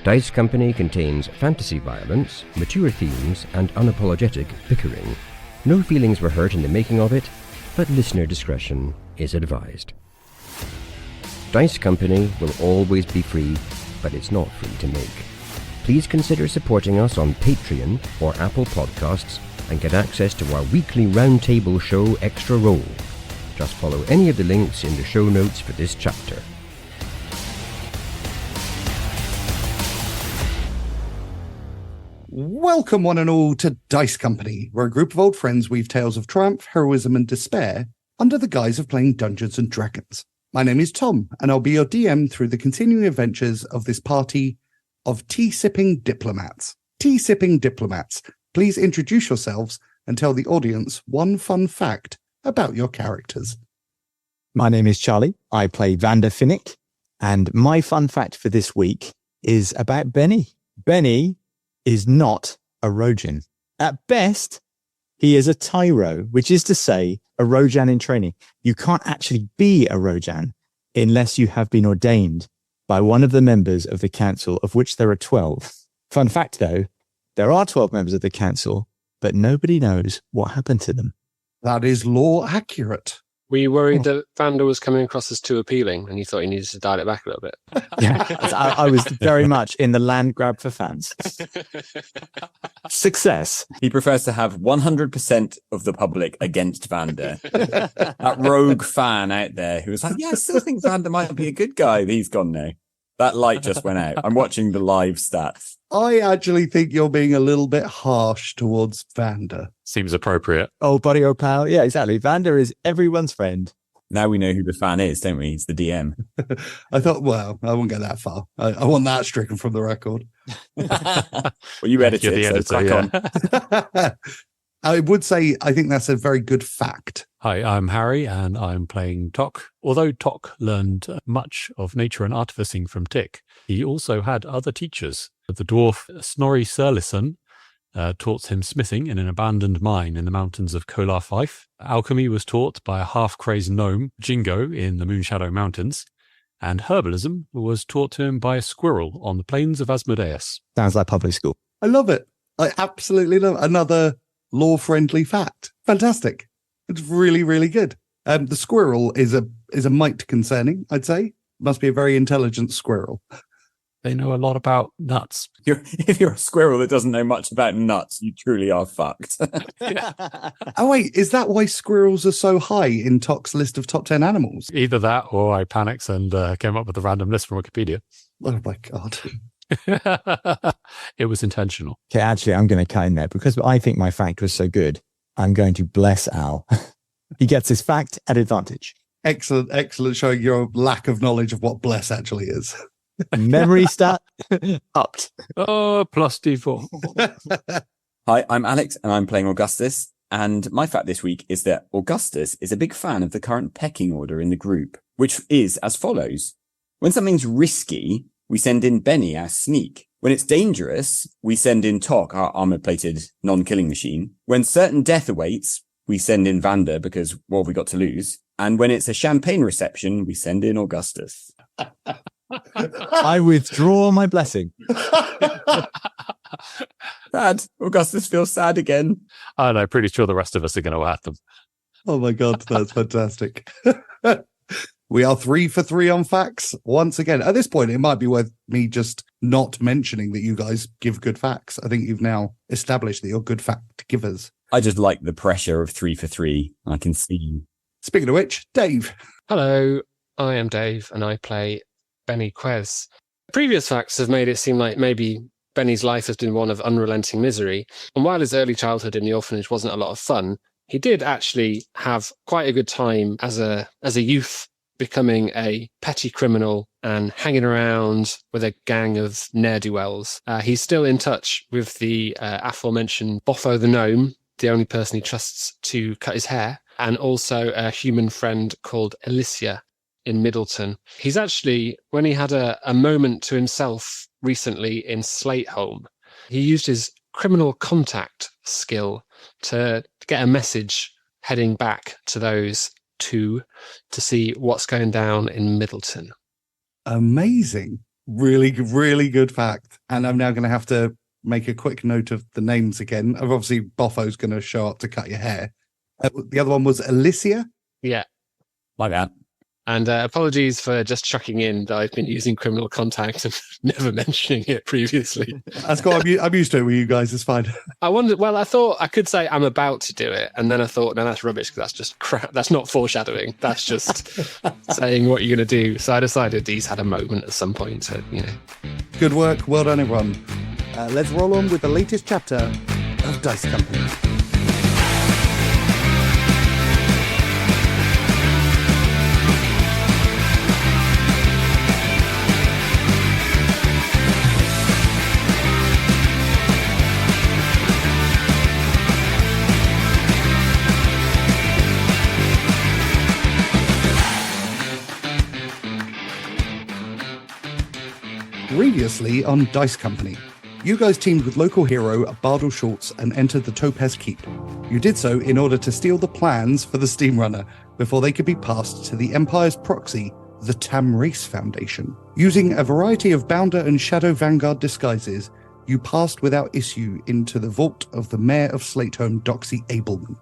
Dice Company contains fantasy violence, mature themes, and unapologetic bickering. No feelings were hurt in the making of it, but listener discretion is advised. Dice Company will always be free, but it's not free to make. Please consider supporting us on Patreon or Apple Podcasts and get access to our weekly roundtable show Extra Roll. Just follow any of the links in the show notes for this chapter. Welcome one and all to Dice Company, where a group of old friends weave tales of triumph, heroism and despair under the guise of playing Dungeons and Dragons. My name is Tom, and I'll be your DM through the continuing adventures of this party of tea-sipping diplomats. Tea-sipping diplomats, please introduce yourselves and tell the audience one fun fact about your characters. My name is Charlie. I play Vander Finnick, and my fun fact for this week is about Benny. Benny is not a Rojan. At best, he is a Tyro, which is to say a Rojan in training. You can't actually be a Rojan unless you have been ordained by one of the members of the council, of which there are 12. Fun fact, though, there are 12 members of the council, but nobody knows what happened to them. That is law accurate. Were you worried that Vander was coming across as too appealing and you thought you needed to dial it back a little bit? Yeah, I was very much in the land grab for fans. Success. He prefers to have 100% of the public against Vander. That rogue fan out there who was like, yeah, I still think Vander might be a good guy. He's gone now. That light just went out. I'm watching the live stats. I actually think you're being a little bit harsh towards Vander. Seems appropriate. Oh, buddy, oh, pal. Yeah, exactly. Vander is everyone's friend. Now we know who the fan is, don't we? He's the DM. I thought, well, I won't go that far. I want that stricken from the record. Well, you edit You're the it, so editor, crack on. I would say I think that's a very good fact. Hi, I'm Harry, and I'm playing Tock. Although Tock learned much of nature and artificing from Tick, he also had other teachers. The dwarf Snorri Sturluson taught him smithing in an abandoned mine in the mountains of Kolar Fife. Alchemy was taught by a half-crazed gnome, Jingo, in the Moonshadow Mountains. And herbalism was taught to him by a squirrel on the plains of Asmodeus. Sounds like public school. I love it. I absolutely love it. Another law-friendly fact. Fantastic. It's really, really good. The squirrel is a mite concerning, I'd say. Must be a very intelligent squirrel. They know a lot about nuts. If you're a squirrel that doesn't know much about nuts, you truly are fucked. Oh, wait, is that why squirrels are so high in Tock's list of top 10 animals? Either that, or I panicked and came up with a random list from Wikipedia. Oh, my God. It was intentional. Okay, actually, I'm going to cut in there because I think my fact was so good. I'm going to bless Al. He gets his fact at advantage. Excellent, excellent, showing your lack of knowledge of what bless actually is. Memory stat upped. Oh, plus D4. Hi, I'm Alex, and I'm playing Augustus. And my fact this week is that Augustus is a big fan of the current pecking order in the group, which is as follows. When something's risky, we send in Benny, our sneak. When it's dangerous, we send in Tock, our armor-plated non-killing machine. When certain death awaits, we send in Vander because what have we got to lose? And when it's a champagne reception, we send in Augustus. I withdraw my blessing. Sad. Augustus feels sad again. And I'm pretty sure the rest of us are going to add them. Oh my God, that's fantastic. We are 3 for 3 on facts. Once again, at this point, it might be worth me just not mentioning that you guys give good facts. I think you've now established that you're good fact givers. I just like the pressure of 3 for 3. I can see. Speaking of which, Dave. Hello, I am Dave, and I play Benny Quez. Previous facts have made it seem like maybe Benny's life has been one of unrelenting misery, and while his early childhood in the orphanage wasn't a lot of fun, he did actually have quite a good time as a youth, becoming a petty criminal and hanging around with a gang of ne'er-do-wells. He's still in touch with the aforementioned Boffo the Gnome, the only person he trusts to cut his hair, and also a human friend called Alicia in Middleton. He's actually, when he had a moment to himself recently in Slateholm, he used his criminal contact skill to get a message heading back to those two to see what's going down in Middleton. Amazing. Really, really good fact. And I'm now going to have to make a quick note of the names again. Obviously, Boffo's going to show up to cut your hair. The other one was Alicia. Yeah. Like that. And apologies for just chucking in that I've been using criminal contact and never mentioning it previously. That's cool. I'm used to it with you guys. It's fine. I thought I could say I'm about to do it. And then I thought, no, that's rubbish because that's just crap. That's not foreshadowing. That's just saying what you're going to do. So I decided these had a moment at some point. So, Good work. Well done, everyone. Let's roll on with the latest chapter of Dice Company. Previously on Dice Company, you guys teamed with local hero Bardal Schultz and entered the Topaz Keep. You did so in order to steal the plans for the Steamrunner before they could be passed to the Empire's proxy, the Tamrace Foundation. Using a variety of Bounder and Shadow Vanguard disguises, you passed without issue into the vault of the Mayor of Slatehome, Doxy Abelman.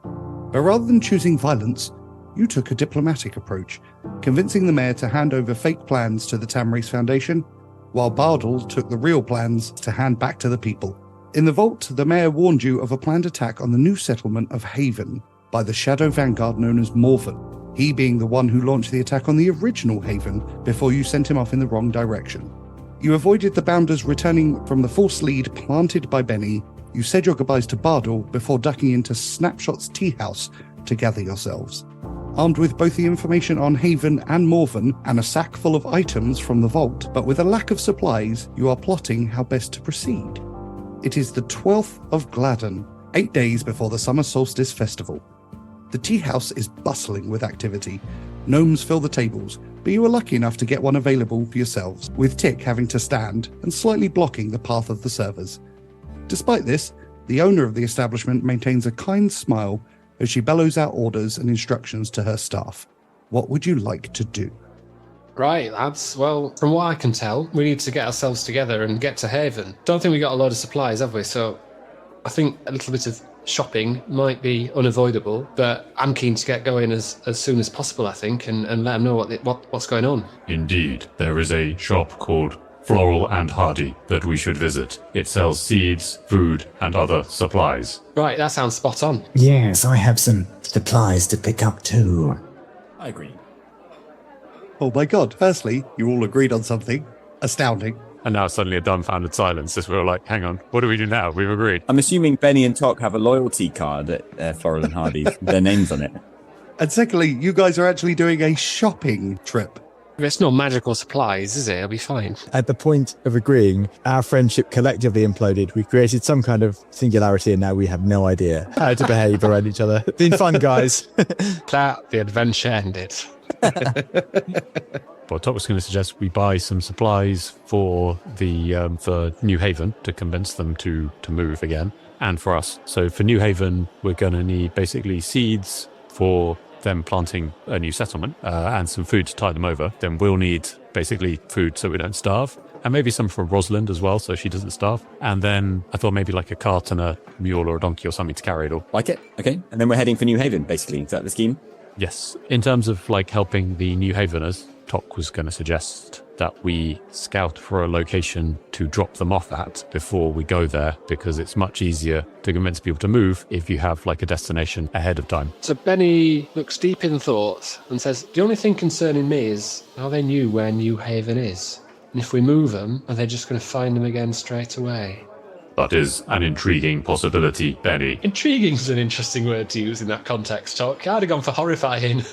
But rather than choosing violence, you took a diplomatic approach, convincing the mayor to hand over fake plans to the Tamrace Foundation, while Bardal took the real plans to hand back to the people. In the vault, the mayor warned you of a planned attack on the new settlement of Haven by the Shadow Vanguard known as Morrison, he being the one who launched the attack on the original Haven before you sent him off in the wrong direction. You avoided the Bounders returning from the false lead planted by Benny. You said your goodbyes to Bardal before ducking into Snapshot's tea house to gather yourselves. Armed with both the information on Haven and Morven and a sack full of items from the vault, but with a lack of supplies, you are plotting how best to proceed. It is the 12th of Gladden, 8 days before the Summer Solstice Festival. The tea house is bustling with activity. Gnomes fill the tables, but you are lucky enough to get one available for yourselves, with Tick having to stand and slightly blocking the path of the servers. Despite this, the owner of the establishment maintains a kind smile as she bellows out orders and instructions to her staff. What would you like to do? Right, lads. Well, from what I can tell, we need to get ourselves together and get to Haven. Don't think we got a lot of supplies, have we? So I think a little bit of shopping might be unavoidable, but I'm keen to get going as soon as possible, I think, and let them know what's going on. Indeed, there is a shop called Floral and Hardy that we should visit. It sells seeds, food, and other supplies. Right, that sounds spot on. Yes, I have some supplies to pick up too. I agree. Oh my god, firstly, you all agreed on something. Astounding. And now suddenly a dumbfounded silence as we were like, hang on, what do we do now? We've agreed. I'm assuming Benny and Tock have a loyalty card at Floral and Hardy's, with their names on it. And secondly, you guys are actually doing a shopping trip. It's not magical supplies, is it? It'll be fine. At the point of agreeing, our friendship collectively imploded. We created some kind of singularity and now we have no idea how to behave around each other. Been fun, guys. That the adventure ended. Well, Tock was going to suggest we buy some supplies for for New Haven to convince them to move again, and for us. So for New Haven, we're going to need basically seeds for them planting a new settlement and some food to tide them over. Then we'll need basically food so we don't starve, and maybe some for Rosalind as well so she doesn't starve. And then I thought maybe like a cart and a mule or a donkey or something to carry it all. Like it? Okay. And then we're heading for New Haven, basically. Is that the scheme? Yes. In terms of like helping the New Haveners, Tock was going to suggest that we scout for a location to drop them off at before we go there, because it's much easier to convince people to move if you have like a destination ahead of time. So Benny looks deep in thought and says, the only thing concerning me is how they knew where New Haven is. And if we move them, are they just going to find them again straight away? That is an intriguing possibility, Benny. Intriguing is an interesting word to use in that context, Tock. I'd have gone for horrifying.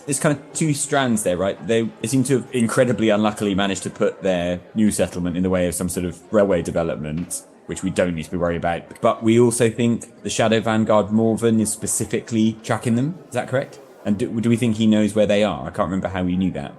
There's kind of two strands there, right? They seem to have incredibly unluckily managed to put their new settlement in the way of some sort of railway development, which we don't need to be worried about. But we also think the Shadow Vanguard Morven is specifically tracking them. Is that correct? And do we think he knows where they are? I can't remember how we knew that.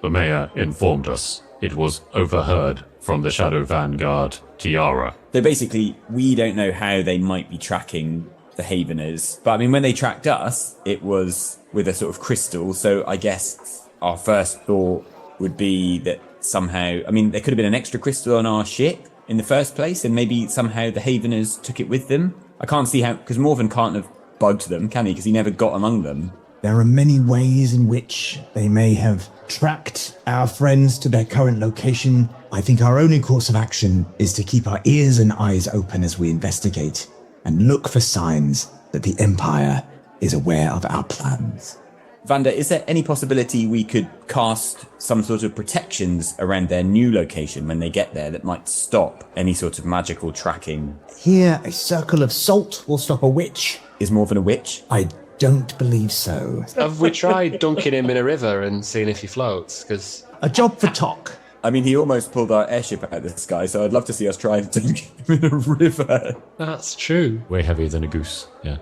The mayor informed us. It was overheard from the Shadow Vanguard Tiara. So basically, we don't know how they might be tracking the Haveners. But I mean, when they tracked us, it was with a sort of crystal. So I guess our first thought would be that somehow, I mean, there could have been an extra crystal on our ship in the first place, and maybe somehow the Haveners took it with them. I can't see how, because Morven can't have bugged them, can he? Because he never got among them. There are many ways in which they may have tracked our friends to their current location. I think our only course of action is to keep our ears and eyes open as we investigate and look for signs that the Empire is aware of our plans. Vander, is there any possibility we could cast some sort of protections around their new location when they get there that might stop any sort of magical tracking? Here, a circle of salt will stop a witch. Is Morven a witch? I don't believe so. Have we tried dunking him in a river and seeing if he floats? Because A job for Tock. I mean, he almost pulled our airship out of the sky, so I'd love to see us try and dunk him in a river. that's true. Way heavier than a goose. Yeah.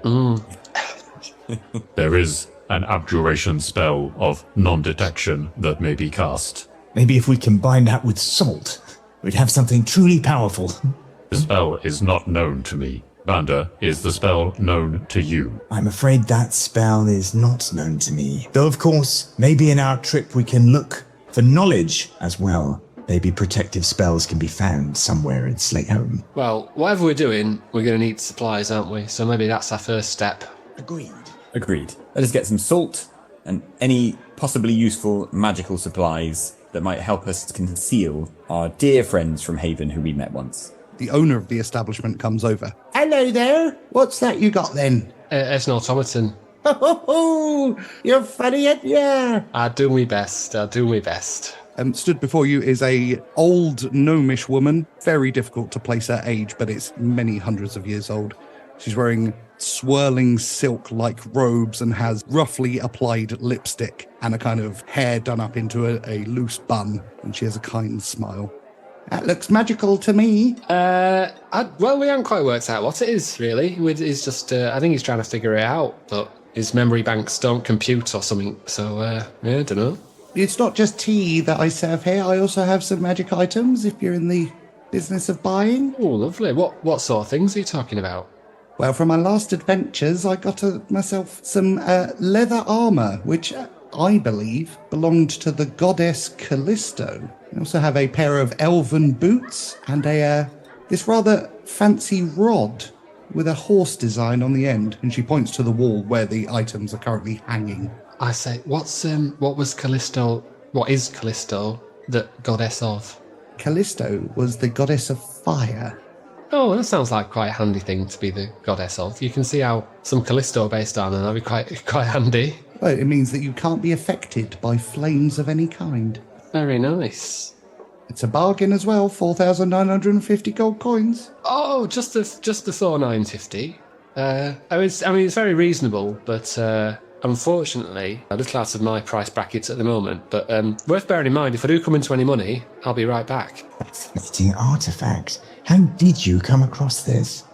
There is an abjuration spell of non-detection that may be cast. Maybe if we combine that with salt, we'd have something truly powerful. The spell is not known to me. Vander, is the spell known to you? I'm afraid that spell is not known to me. Though, of course, maybe in our trip we can look for knowledge as well. Maybe protective spells can be found somewhere in Slayholm. Well, whatever we're doing, we're going to need supplies, aren't we? So maybe that's our first step. Agreed. Agreed. Let us get some salt and any possibly useful magical supplies that might help us conceal our dear friends from Haven who we met once. The owner of the establishment comes over. Hello there. What's that you got then? It's an automaton. Oh, you're funny, ain't ya? I'll do my best. Stood before you is a old gnomish woman. Very difficult to place her age, but it's many hundreds of years old. She's wearing swirling silk-like robes and has roughly applied lipstick and a kind of hair done up into a loose bun. And she has a kind smile. That looks magical to me. Well, we haven't quite worked out what it is, really. He's just, I think he's trying to figure it out, but his memory banks don't compute or something, so, yeah, I don't know. It's not just tea that I serve here. I also have some magic items if you're in the business of buying. Oh, lovely. What sort of things are you talking about? Well, from my last adventures, I got myself some leather armour, which I believe belonged to the goddess Callisto. I also have a pair of elven boots and this rather fancy rod with a horse design on the end. And she points to the wall where the items are currently hanging. I say, what was Callisto? What is Callisto the goddess of? Callisto was the goddess of fire. Oh, that sounds like quite a handy thing to be the goddess of. You can see how some Callisto based on, and that'd be quite handy. Well, it means that you can't be affected by flames of any kind. Very nice. It's a bargain as well, 4,950 gold coins. Oh, just the 4,950. I mean, it's very reasonable, but unfortunately, a little out of my price brackets at the moment. But worth bearing in mind, if I do come into any money, I'll be right back. Fascinating artifact. How did you come across this?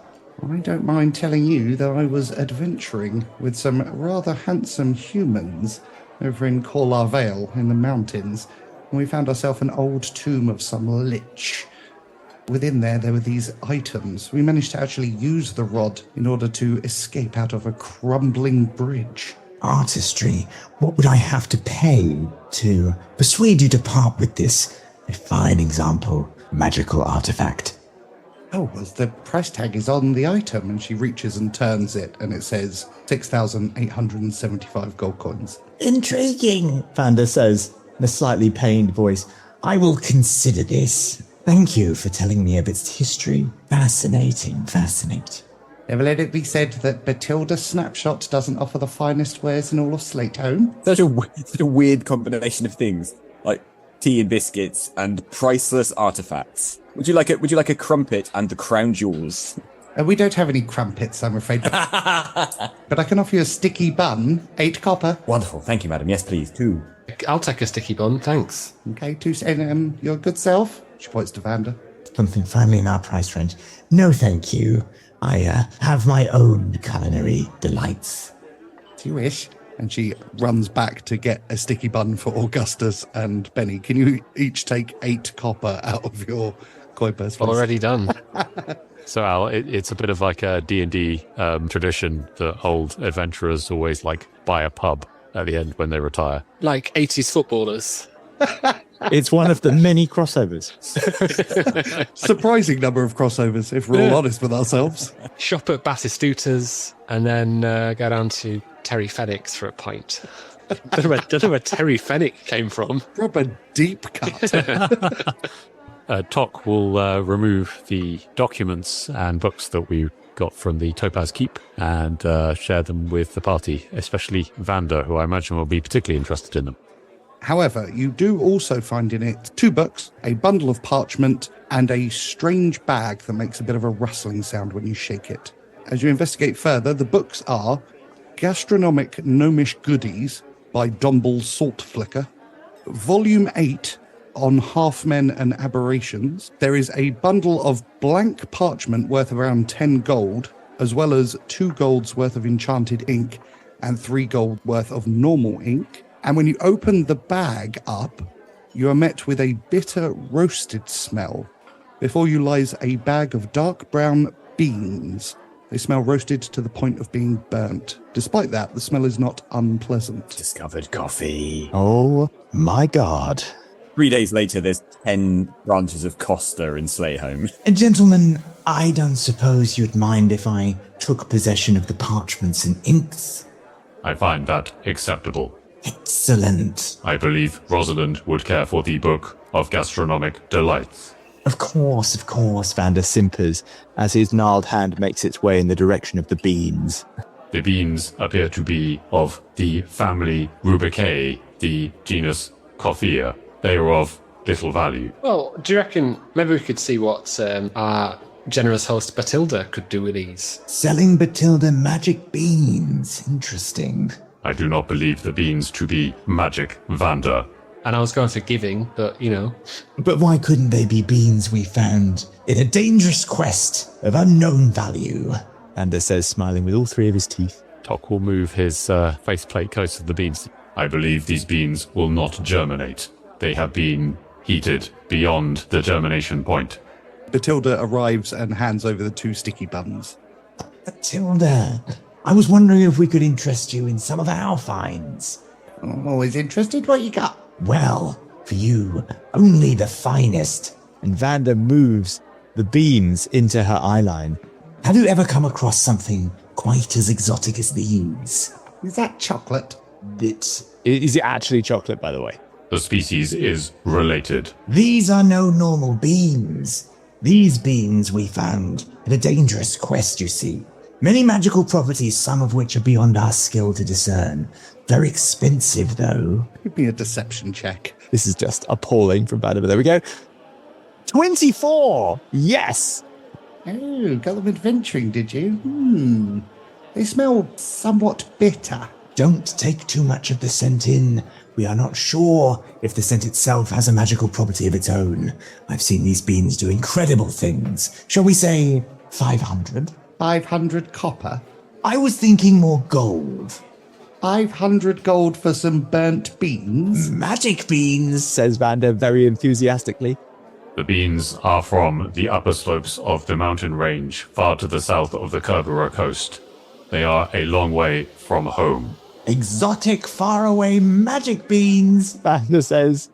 I don't mind telling you that I was adventuring with some rather handsome humans over in Corlar Vale in the mountains, and we found ourselves an old tomb of some lich. Within there were these items. We managed to actually use the rod in order to escape out of a crumbling bridge. Artistry. What would I have to pay to persuade you to part with this? A fine example, magical artifact. Oh, well, the price tag is on the item, and she reaches and turns it, and it says 6,875 gold coins. Intriguing, Vander says in a slightly pained voice. I will consider this. Thank you for telling me of its history. Fascinating. Never let it be said that Batilda Snapshot doesn't offer the finest wares in all of Slayholm. Such a weird combination of things, like tea and biscuits and priceless artifacts. Would you like a crumpet and the crown jewels? We don't have any crumpets, I'm afraid. But I can offer you a sticky bun, 8 copper. Wonderful, thank you, madam. Yes, please, 2. I'll take a sticky bun, thanks. Okay, 2, and your good self. She points to Vander. Something finally in our price range. No, thank you. I have my own culinary delights. Do you wish? And she runs back to get a sticky bun for Augustus and Benny. Can you each take 8 copper out of your coin purse, please? Already done. So, Al, it's a bit of like a D&D tradition that old adventurers always like buy a pub at the end when they retire. Like 80s footballers. It's one of the many crossovers. Surprising number of crossovers, if we're all honest with ourselves. Shop at Battistuta's and then go down to Terry Fennick's for a pint. Don't know where Terry Finnick came from. Proper deep cut. Tock will remove the documents and books that we got from the Topaz Keep and share them with the party, especially Vander, who I imagine will be particularly interested in them. However, you do also find in it 2 books, a bundle of parchment, and a strange bag that makes a bit of a rustling sound when you shake it. As you investigate further, the books are Gastronomic Gnomish Goodies by Domble Saltflicker, Volume 8 on Half-Men and Aberrations. There is a bundle of blank parchment worth around 10 gold, as well as 2 golds worth of enchanted ink and 3 gold worth of normal ink. And when you open the bag up, you are met with a bitter roasted smell. Before you lies a bag of dark brown beans. They smell roasted to the point of being burnt. Despite that, the smell is not unpleasant. Discovered coffee. Oh my God. 3 days later, there's 10 branches of Costa in Slayholme. Gentlemen, I don't suppose you'd mind if I took possession of the parchments and inks? I find that acceptable. Excellent. I believe Rosalind would care for the Book of Gastronomic Delights. Of course. Vander simpers as his gnarled hand makes its way in the direction of the beans. The beans appear to be of the family Rubicae, the genus Coffea. They are of little value. Well, do you reckon maybe we could see what our generous host Batilda could do with these? Selling Batilda magic beans. Interesting. I do not believe the beans to be magic, Vander. And I was going for giving, but, you know. But why couldn't they be beans we found in a dangerous quest of unknown value? Vander says, smiling with all 3 of his teeth. Tock will move his faceplate close to the beans. I believe these beans will not germinate. They have been heated beyond the germination point. Batilda arrives and hands over the 2 sticky buns. Batilda, I was wondering if we could interest you in some of our finds. I'm always interested. What you got? Well, for you, only the finest. And Vander moves the beans into her eyeline. Have you ever come across something quite as exotic as these? Is that chocolate? Is it actually chocolate, by the way? The species is related. These are no normal beans. These beans we found in a dangerous quest, you see. Many magical properties, some of which are beyond our skill to discern. Very expensive, though. Give me a deception check. This is just appalling from Vander, but there we go. 24! Yes! Oh, got them adventuring, did you? They smell somewhat bitter. Don't take too much of the scent in. We are not sure if the scent itself has a magical property of its own. I've seen these beans do incredible things. Shall we say 500? 500 copper. I was thinking more gold. 500 gold for some burnt beans? Magic beans, says Vander very enthusiastically. The beans are from the upper slopes of the mountain range far to the south of the Kerberos coast. They are a long way from home. Exotic, faraway magic beans, Vander says.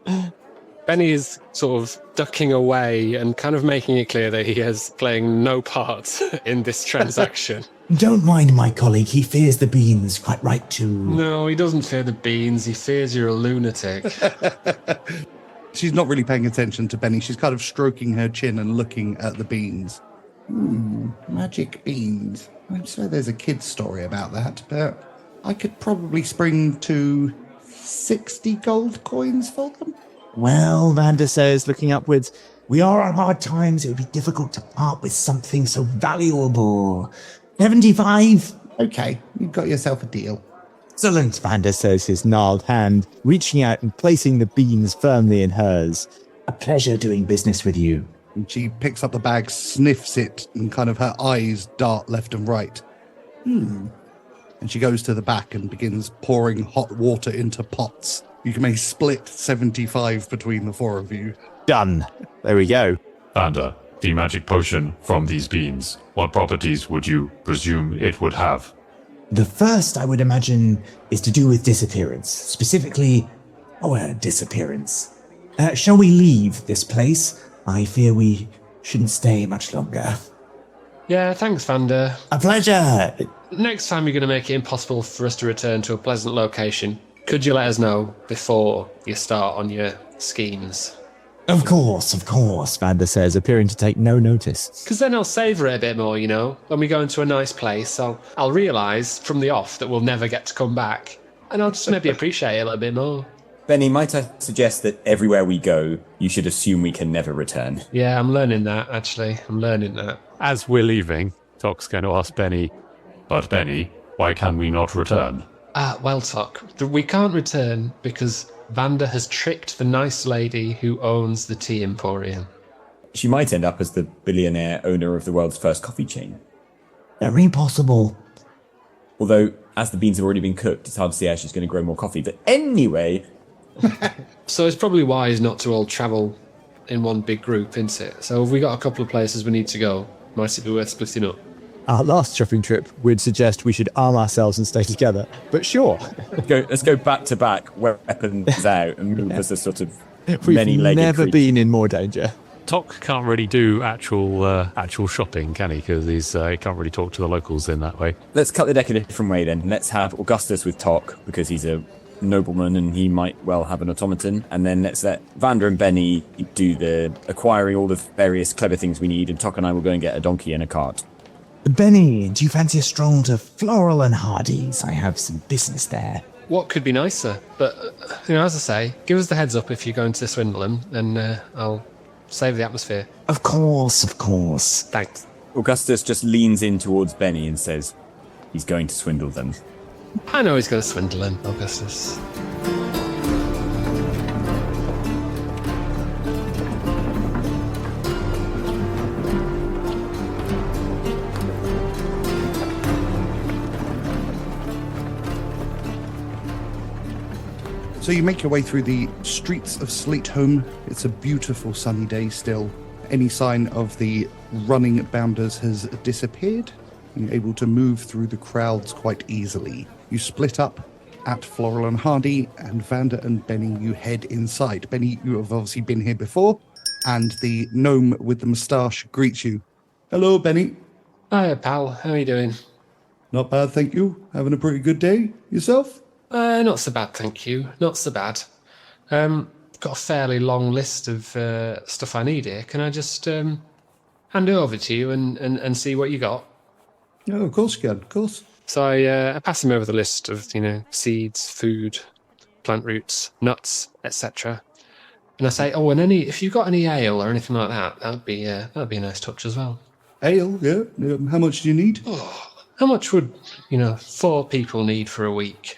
Benny is sort of ducking away and kind of making it clear that he is playing no part in this transaction. Don't mind my colleague, he fears the beans, quite right too. No, he doesn't fear the beans, he fears you're a lunatic. She's not really paying attention to Benny. She's kind of stroking her chin and looking at the beans. Magic beans. I'm sure there's a kid's story about that, but I could probably spring to 60 gold coins for them. Well, Vander says, looking upwards, we are on hard times. It would be difficult to part with something so valuable. 75? Okay, you've got yourself a deal. Excellent. Vander says, his gnarled hand reaching out and placing the beans firmly in hers. A pleasure doing business with you. And she picks up the bag, sniffs it, and kind of her eyes dart left and right. And she goes to the back and begins pouring hot water into pots. You may split 75 between the 4 of you. Done. There we go. Vander, the magic potion from these beans, what properties would you presume it would have? The first, I would imagine, is to do with disappearance. Specifically, disappearance. Shall we leave this place? I fear we shouldn't stay much longer. Yeah, thanks, Vander. A pleasure! Next time you're going to make it impossible for us to return to a pleasant location, could you let us know before you start on your schemes? Of course, Vander says, appearing to take no notice. Because then I'll savour it a bit more, you know? When we go into a nice place, I'll realise from the off that we'll never get to come back. And I'll just maybe appreciate it a little bit more. Benny, might I suggest that everywhere we go, you should assume we can never return? Yeah, I'm learning that, actually. I'm learning that. As we're leaving, Tock's going to ask Benny, But Benny, why can we not return? Well, Tock, we can't return because Vander has tricked the nice lady who owns the tea emporium. She might end up as the billionaire owner of the world's first coffee chain. very possible. Although, as the beans have already been cooked, it's hard to see how she's going to grow more coffee. But anyway... So it's probably wise not to all travel in one big group, isn't it? So if we got a couple of places we need to go, might it be worth splitting up? Our last shopping trip would suggest we should arm ourselves and stay together, but sure. Let's go back to back, weapons out, and move as a sort of We've many-legged never creature. been in more danger. Tock can't really do actual shopping, can he? Because he can't really talk to the locals in that way. Let's cut the deck a different way then. Let's have Augustus with Tock, because he's a nobleman and he might well have an automaton. And then let's let Vander and Benny do the acquiring all the various clever things we need, and Tock and I will go and get a donkey and a cart. Benny, do you fancy a stroll to Floral and Hardy's? I have some business there. What could be nicer? But, as I say, give us the heads up if you're going to swindle them, and I'll save the atmosphere. Of course. Thanks. Augustus just leans in towards Benny and says he's going to swindle them. I know he's going to swindle him, Augustus. So you make your way through the streets of Sleetholme. It's a beautiful sunny day still. Any sign of the running bounders has disappeared. You're able to move through the crowds quite easily. You split up at Floral and Hardy, and Vander and Benny, you head inside. Benny, you have obviously been here before, and the gnome with the moustache greets you. Hello, Benny. Hiya, pal. How are you doing? Not bad, thank you. Having a pretty good day. Yourself? Not so bad, thank you. Not so bad. Got a fairly long list of stuff I need here. Can I just hand it over to you and see what you got? Oh, of course you can, of course. So I pass him over the list of, seeds, food, plant roots, nuts, etc. And I say, and if you've got any ale or anything like that, that'd be a nice touch as well. Ale, yeah. How much do you need? How much would 4 people need for a week?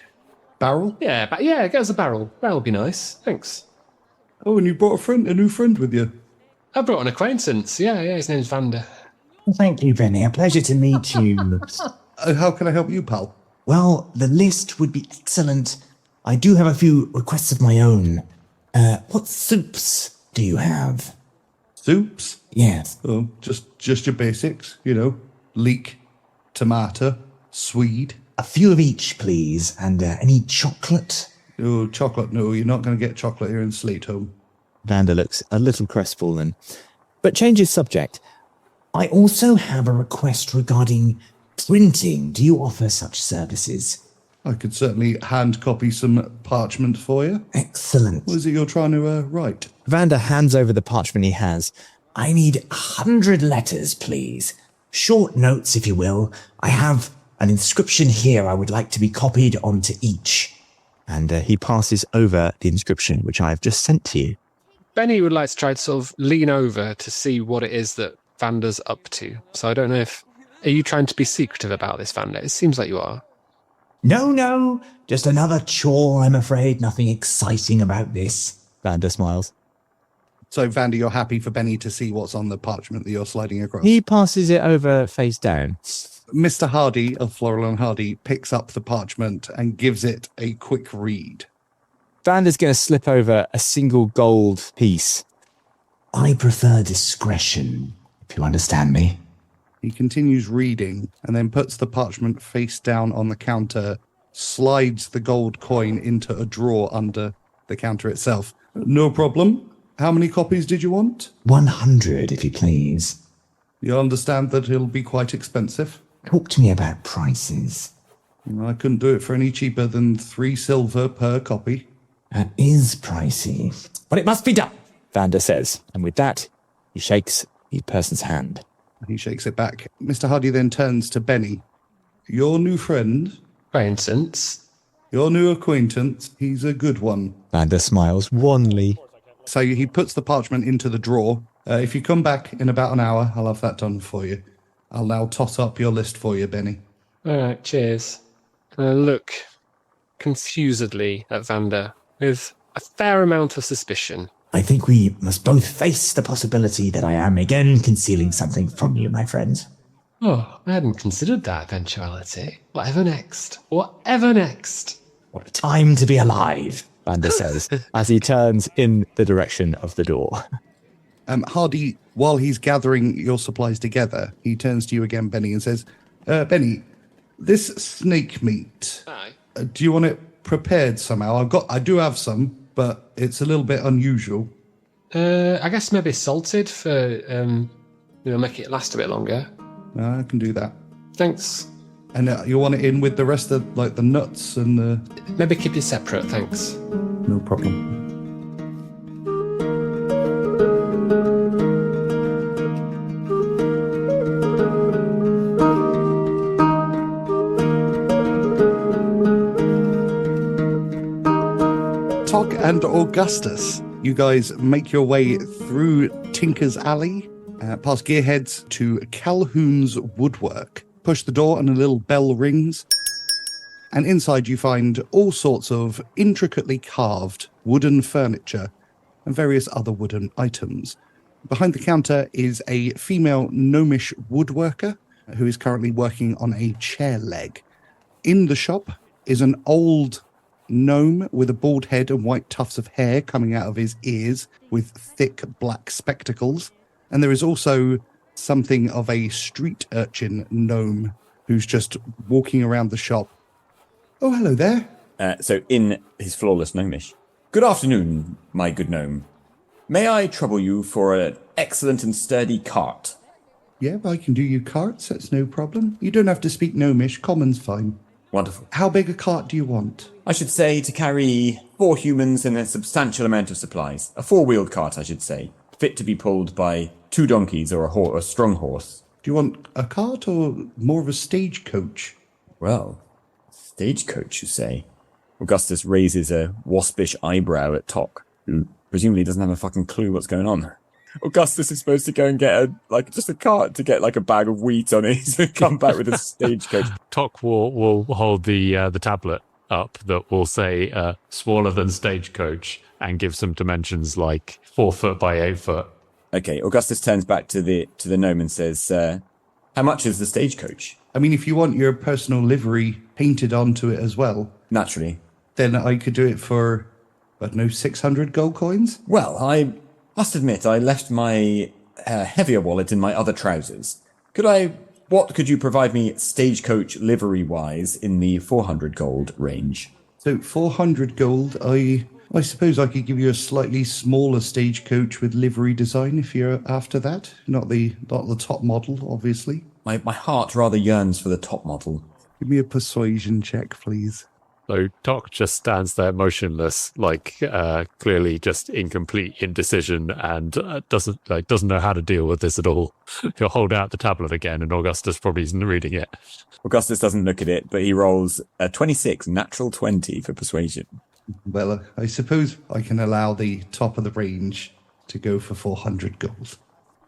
Barrel? Yeah, get us a barrel. Barrel would be nice. Thanks. Oh, and you brought a new friend with you. I brought an acquaintance. Yeah, his name's Vander. Well, thank you, Benny. A pleasure to meet you. How can I help you, pal? Well, the list would be excellent. I do have a few requests of my own. What soups do you have? Soups? Yes. Oh, just your basics, leek, tomato, swede. A few of each, please. And any chocolate? Oh, chocolate, no, you're not going to get chocolate here in Sleetholme. Vander looks a little crestfallen, but changes subject. I also have a request regarding printing. Do you offer such services? I could certainly hand copy some parchment for you. Excellent. What is it you're trying to write? Vander hands over the parchment he has. I need 100 letters, please. Short notes, if you will. I have an inscription here I would like to be copied onto each. And he passes over the inscription, which I have just sent to you. Benny would like to try to sort of lean over to see what it is that Vander's up to. So I don't know are you trying to be secretive about this, Vander? It seems like you are. No, just another chore, I'm afraid. Nothing exciting about this. Vander smiles. So, Vander, you're happy for Benny to see what's on the parchment that you're sliding across? He passes it over face down. Mr. Hardy of Floral and Hardy picks up the parchment and gives it a quick read. Vander's going to slip over a single gold piece. I prefer discretion, if you understand me. He continues reading and then puts the parchment face down on the counter, slides the gold coin into a drawer under the counter itself. No problem. How many copies did you want? 100, if you please. You understand that it'll be quite expensive? Talk to me about prices. I couldn't do it for any cheaper than 3 silver per copy. That is pricey. But it must be done, Vander says, and with that, he shakes the person's hand. He shakes it back. Mr. Hardy then turns to Benny. Your new friend? Acquaintance. Your new acquaintance. He's a good one. Vander smiles wanly. So he puts the parchment into the drawer. If you come back in about an hour, I'll have that done for you. I'll now tot up your list for you, Benny. All right, cheers. Look confusedly at Vander with a fair amount of suspicion. I think we must both face the possibility that I am again concealing something from you, my friends. Oh, I hadn't considered that eventuality. Whatever next? Whatever next? What a time to be alive, Vander says, as he turns in the direction of the door. Hardy, while he's gathering your supplies together, he turns to you again, Benny, and says, Benny, this snake meat, Aye. Do you want it prepared somehow? I do have some, but it's a little bit unusual. I guess maybe salted for, make it last a bit longer. I can do that. Thanks. And you want it in with the rest of, the nuts and the... Maybe keep it separate, thanks. No problem. Tock and Augustus, you guys make your way through Tinker's Alley, past Gearheads to Calhoun's Woodwork. Push the door and a little bell rings. And inside you find all sorts of intricately carved wooden furniture and various other wooden items. Behind the counter is a female gnomish woodworker who is currently working on a chair leg. In the shop is an old gnome with a bald head and white tufts of hair coming out of his ears with thick black spectacles. And there is also something of a street urchin gnome who's just walking around the shop. Oh, hello there. So in his flawless gnomish. Good afternoon, my good gnome. May I trouble you for an excellent and sturdy cart? Yeah, I can do you carts, that's no problem. You don't have to speak gnomish, common's fine. Wonderful. How big a cart do you want? I should say to carry 4 humans and a substantial amount of supplies. A 4-wheeled cart, I should say. Fit to be pulled by 2 donkeys or a strong horse. Do you want a cart or more of a stagecoach? Well, stagecoach, you say? Augustus raises a waspish eyebrow at Tock, who presumably doesn't have a fucking clue what's going on. Augustus is supposed to go and get just a cart to get a bag of wheat on it and come back with a stagecoach. Tock will hold the tablet up that will say smaller than stagecoach and give some dimensions like 4 foot by 8 foot. Okay, Augustus turns back to the gnome and says, how much is the stagecoach? I mean, if you want your personal livery painted onto it as well. Naturally. Then I could do it for, 600 gold coins? Well, I must admit I left my heavier wallet in my other trousers. What could you provide me stagecoach livery-wise in the 400 gold range? So 400 gold, I suppose I could give you a slightly smaller stagecoach with livery design if you're after that. Not the top model, obviously. My heart rather yearns for the top model. Give me a persuasion check, please. So Tock just stands there motionless, clearly just in complete indecision and doesn't know how to deal with this at all. He'll hold out the tablet again and Augustus probably isn't reading it. Augustus doesn't look at it, but he rolls a 26, natural 20 for persuasion. Well, I suppose I can allow the top of the range to go for 400 gold.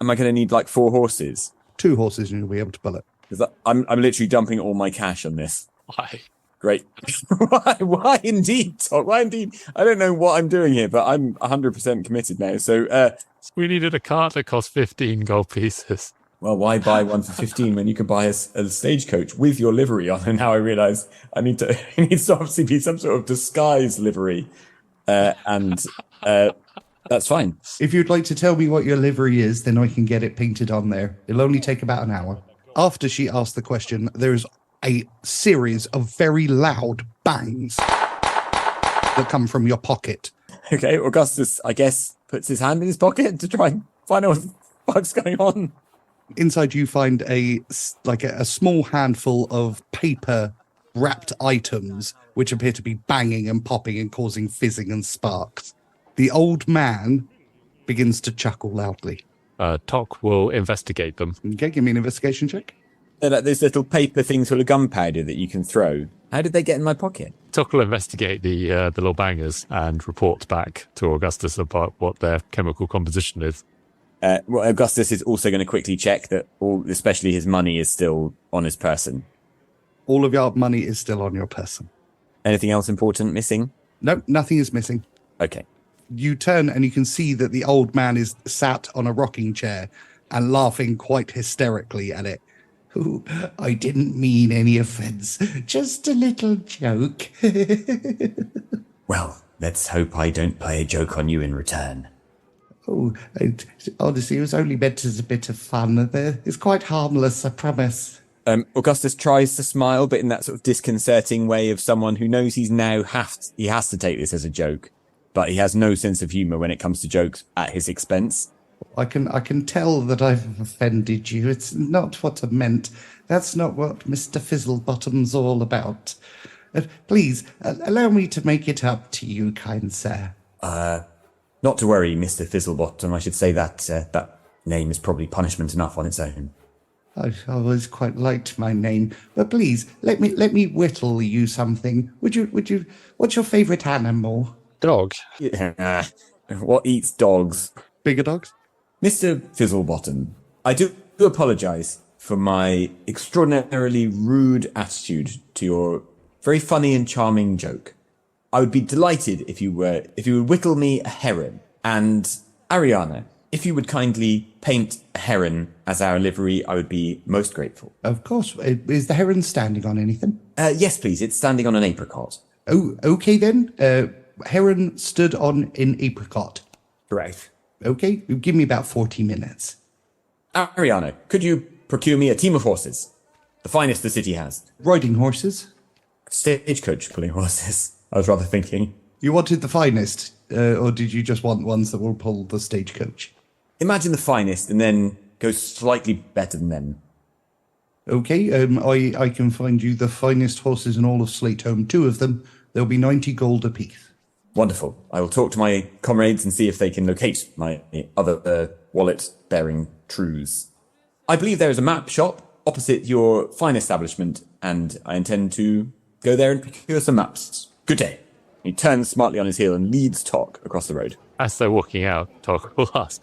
Am I going to need 4 horses? 2 horses and you'll be able to pull it. Because I'm literally dumping all my cash on this. Why? Great. Why indeed, Tock? Why indeed? I don't know what I'm doing here, but I'm 100% committed now. So, we needed a cart that cost 15 gold pieces. Well, why buy one for 15 when you can buy a stagecoach with your livery on? And now I realise it needs to obviously be some sort of disguise livery. And that's fine. If you'd like to tell me what your livery is, then I can get it painted on there. It'll only take about an hour. After she asked the question, there is a series of very loud bangs that come from your pocket. Okay, Augustus, I guess, puts his hand in his pocket to try and find out what the fuck's going on. Inside you find a small handful of paper wrapped items which appear to be banging and popping and causing fizzing and sparks. The old man begins to chuckle loudly. Tock will investigate them. Okay, give me an investigation check. They're like those little paper things full of gunpowder that you can throw. How did they get in my pocket? Tock will investigate the little bangers and report back to Augustus about what their chemical composition is. Well, Augustus is also going to quickly check that especially his money is still on his person. All of your money is still on your person. Anything else important missing? No, nothing is missing. Okay. You turn and you can see that the old man is sat on a rocking chair and laughing quite hysterically at it. Ooh, I didn't mean any offence. Just a little joke. Well, let's hope I don't play a joke on you in return. Oh, honestly, it was only meant as a bit of fun. It's quite harmless, I promise. Augustus tries to smile, but in that sort of disconcerting way of someone who knows he has to take this as a joke, but he has no sense of humour when it comes to jokes at his expense. I can tell that I've offended you. It's not what I meant. That's not what Mr. Fizzlebottom's all about. Please, allow me to make it up to you, kind sir. Not to worry, Mr. Fizzlebottom. I should say that that name is probably punishment enough on its own. I've always quite liked my name, but please let me whittle you something. Would you? What's your favourite animal? Dog. Yeah. What eats dogs? Bigger dogs? Mr. Fizzlebottom, I do apologise for my extraordinarily rude attitude to your very funny and charming joke. I would be delighted if you would whittle me a heron. And Ariana, if you would kindly paint a heron as our livery, I would be most grateful. Of course. Is the heron standing on anything? Yes, please. It's standing on an apricot. Oh, okay then. Heron stood on an apricot. Correct. Okay, give me about 40 minutes. Ariana, could you procure me a team of horses? The finest the city has. Riding horses? Stagecoach pulling horses, I was rather thinking. You wanted the finest, or did you just want ones that will pull the stagecoach? Imagine the finest and then go slightly better than them. Okay, I can find you the finest horses in all of Slateholme, 2 of them. There'll be 90 gold apiece. Wonderful. I will talk to my comrades and see if they can locate my other wallet-bearing trews. I believe there is a map shop opposite your fine establishment, and I intend to go there and procure some maps. Good day. He turns smartly on his heel and leads Tock across the road. As they're walking out, Tock will ask,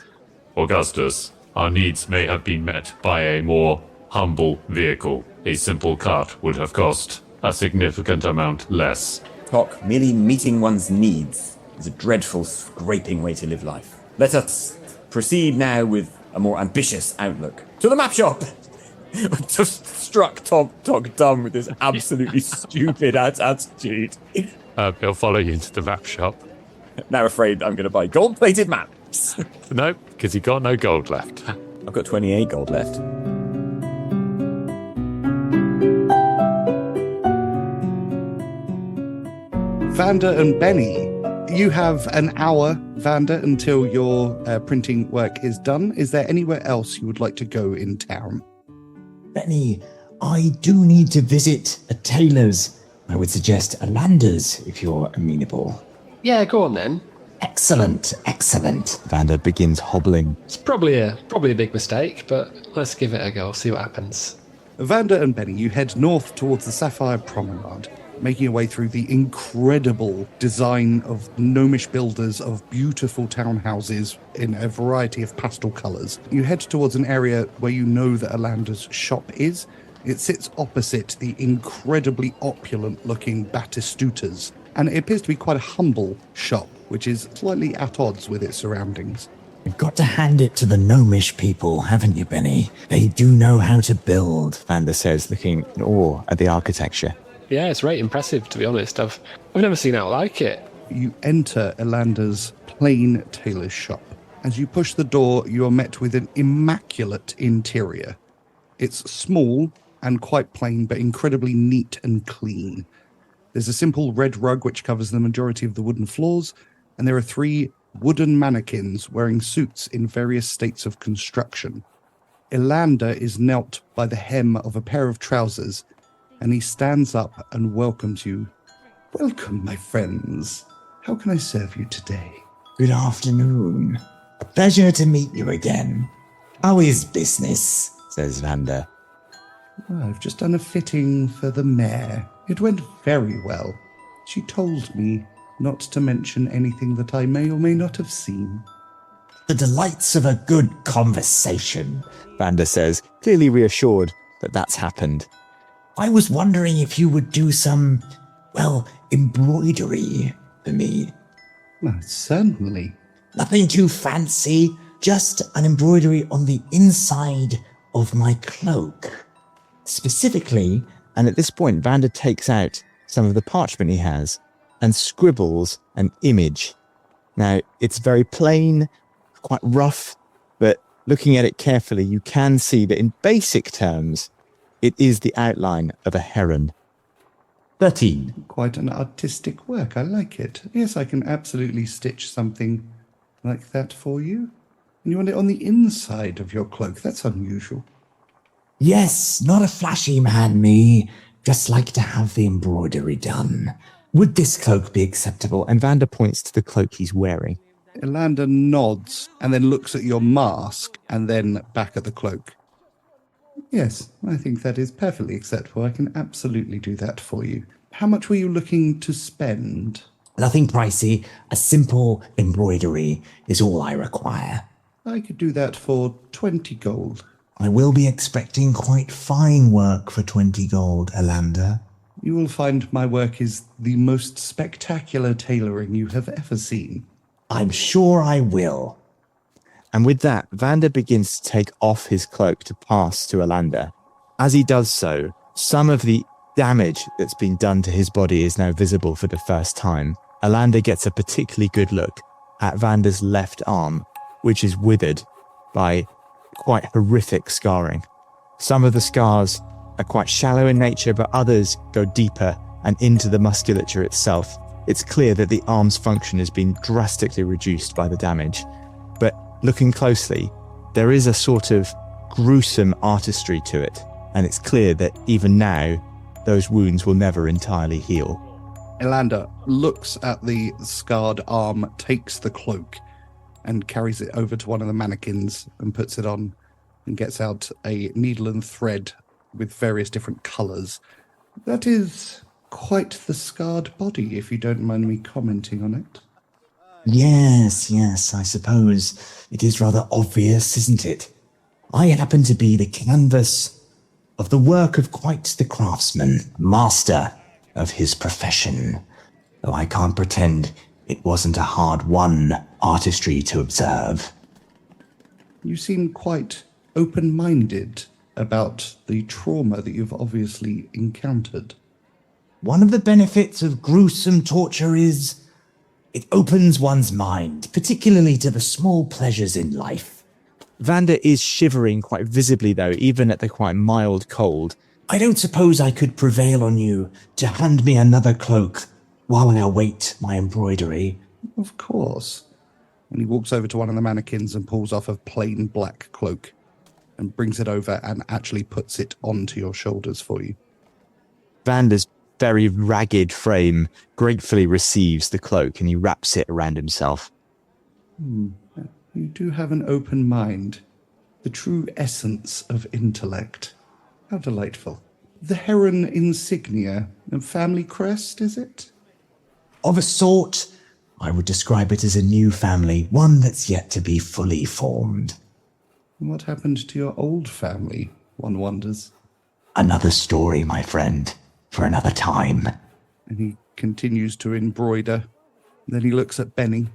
Augustus, our needs may have been met by a more humble vehicle. A simple cart would have cost a significant amount less. Tock, merely meeting one's needs is a dreadful, scraping way to live life. Let us proceed now with a more ambitious outlook. To the map shop! Just struck Tock dumb with this absolutely stupid attitude. he'll follow you into the map shop. Now afraid I'm going to buy gold-plated maps. No, because you got no gold left. I've got 28 gold left. Vander and Benny, you have an hour, Vander, until your printing work is done. Is there anywhere else you would like to go in town? Benny, I do need to visit a tailor's. I would suggest a Lander's if you're amenable. Yeah, go on then. Excellent, excellent. Vander begins hobbling. It's probably a big mistake, but let's give it a go, see what happens. Vander and Benny, you head north towards the Sapphire Promenade, making your way through the incredible design of gnomish builders of beautiful townhouses in a variety of pastel colours. You head towards an area where you know that Alanda's shop is. It sits opposite the incredibly opulent-looking Batistutas, and it appears to be quite a humble shop, which is slightly at odds with its surroundings. You've got to hand it to the gnomish people, haven't you, Benny? They do know how to build. Vander says, looking in awe at the architecture. Yeah, it's very impressive, to be honest. I've never seen out like it. You enter Alanda's plain tailor's shop. As you push the door, you are met with an immaculate interior. It's small and quite plain, but incredibly neat and clean. There's a simple red rug which covers the majority of the wooden floors, and there are 3 wooden mannequins wearing suits in various states of construction. Elander is knelt by the hem of a pair of trousers, and he stands up and welcomes you. Welcome, my friends. How can I serve you today? Good afternoon. A pleasure to meet you again. How is business? Says Vander. Well, I've just done a fitting for the mare. It went very well. She told me not to mention anything that I may or may not have seen. The delights of a good conversation, Vander says, clearly reassured that that's happened. I was wondering if you would do some, embroidery for me. Well, certainly. Nothing too fancy, just an embroidery on the inside of my cloak. Specifically, and at this point, Vander takes out some of the parchment he has and scribbles an image. Now, it's very plain, quite rough, but looking at it carefully, you can see that in basic terms, it is the outline of a heron. 13. Quite an artistic work. I like it. Yes, I can absolutely stitch something like that for you. And you want it on the inside of your cloak. That's unusual. Yes, not a flashy man, me. Just like to have the embroidery done. Would this cloak be acceptable? And Vander points to the cloak he's wearing. Elander nods and then looks at your mask and then back at the cloak. Yes, I think that is perfectly acceptable. I can absolutely do that for you. How much were you looking to spend? Nothing pricey. A simple embroidery is all I require. I could do that for 20 gold. I will be expecting quite fine work for 20 gold, Elander. You will find my work is the most spectacular tailoring you have ever seen. I'm sure I will. And with that, Vander begins to take off his cloak to pass to Elander. As he does so, some of the damage that's been done to his body is now visible for the first time. Elander gets a particularly good look at Vander's left arm, which is withered by quite horrific scarring. Some of the scars are quite shallow in nature, but others go deeper and into the musculature itself. It's clear that the arm's function has been drastically reduced by the damage. But looking closely, there is a sort of gruesome artistry to it, and it's clear that even now, those wounds will never entirely heal. Elander looks at the scarred arm, takes the cloak, and carries it over to one of the mannequins and puts it on and gets out a needle and thread with various different colours. That is quite the scarred body, if you don't mind me commenting on it. Yes, I suppose it is rather obvious, isn't it? I happen to be the canvas of the work of quite the craftsman, master of his profession, though I can't pretend it wasn't a hard-won artistry to observe. You seem quite open-minded about the trauma that you've obviously encountered. One of the benefits of gruesome torture is it opens one's mind, particularly to the small pleasures in life. Vander is shivering quite visibly, though, even at the quite mild cold. I don't suppose I could prevail on you to hand me another cloak while I await my embroidery. Of course. And he walks over to one of the mannequins and pulls off a plain black cloak and brings it over and actually puts it onto your shoulders for you. Vander's very ragged frame gratefully receives the cloak and he wraps it around himself. You do have an open mind. The true essence of intellect. How delightful. The Heron insignia, a family crest, is it? Of a sort, I would describe it as a new family, one that's yet to be fully formed. What happened to your old family, one wonders? Another story, my friend, for another time. And he continues to embroider. Then he looks at Benny.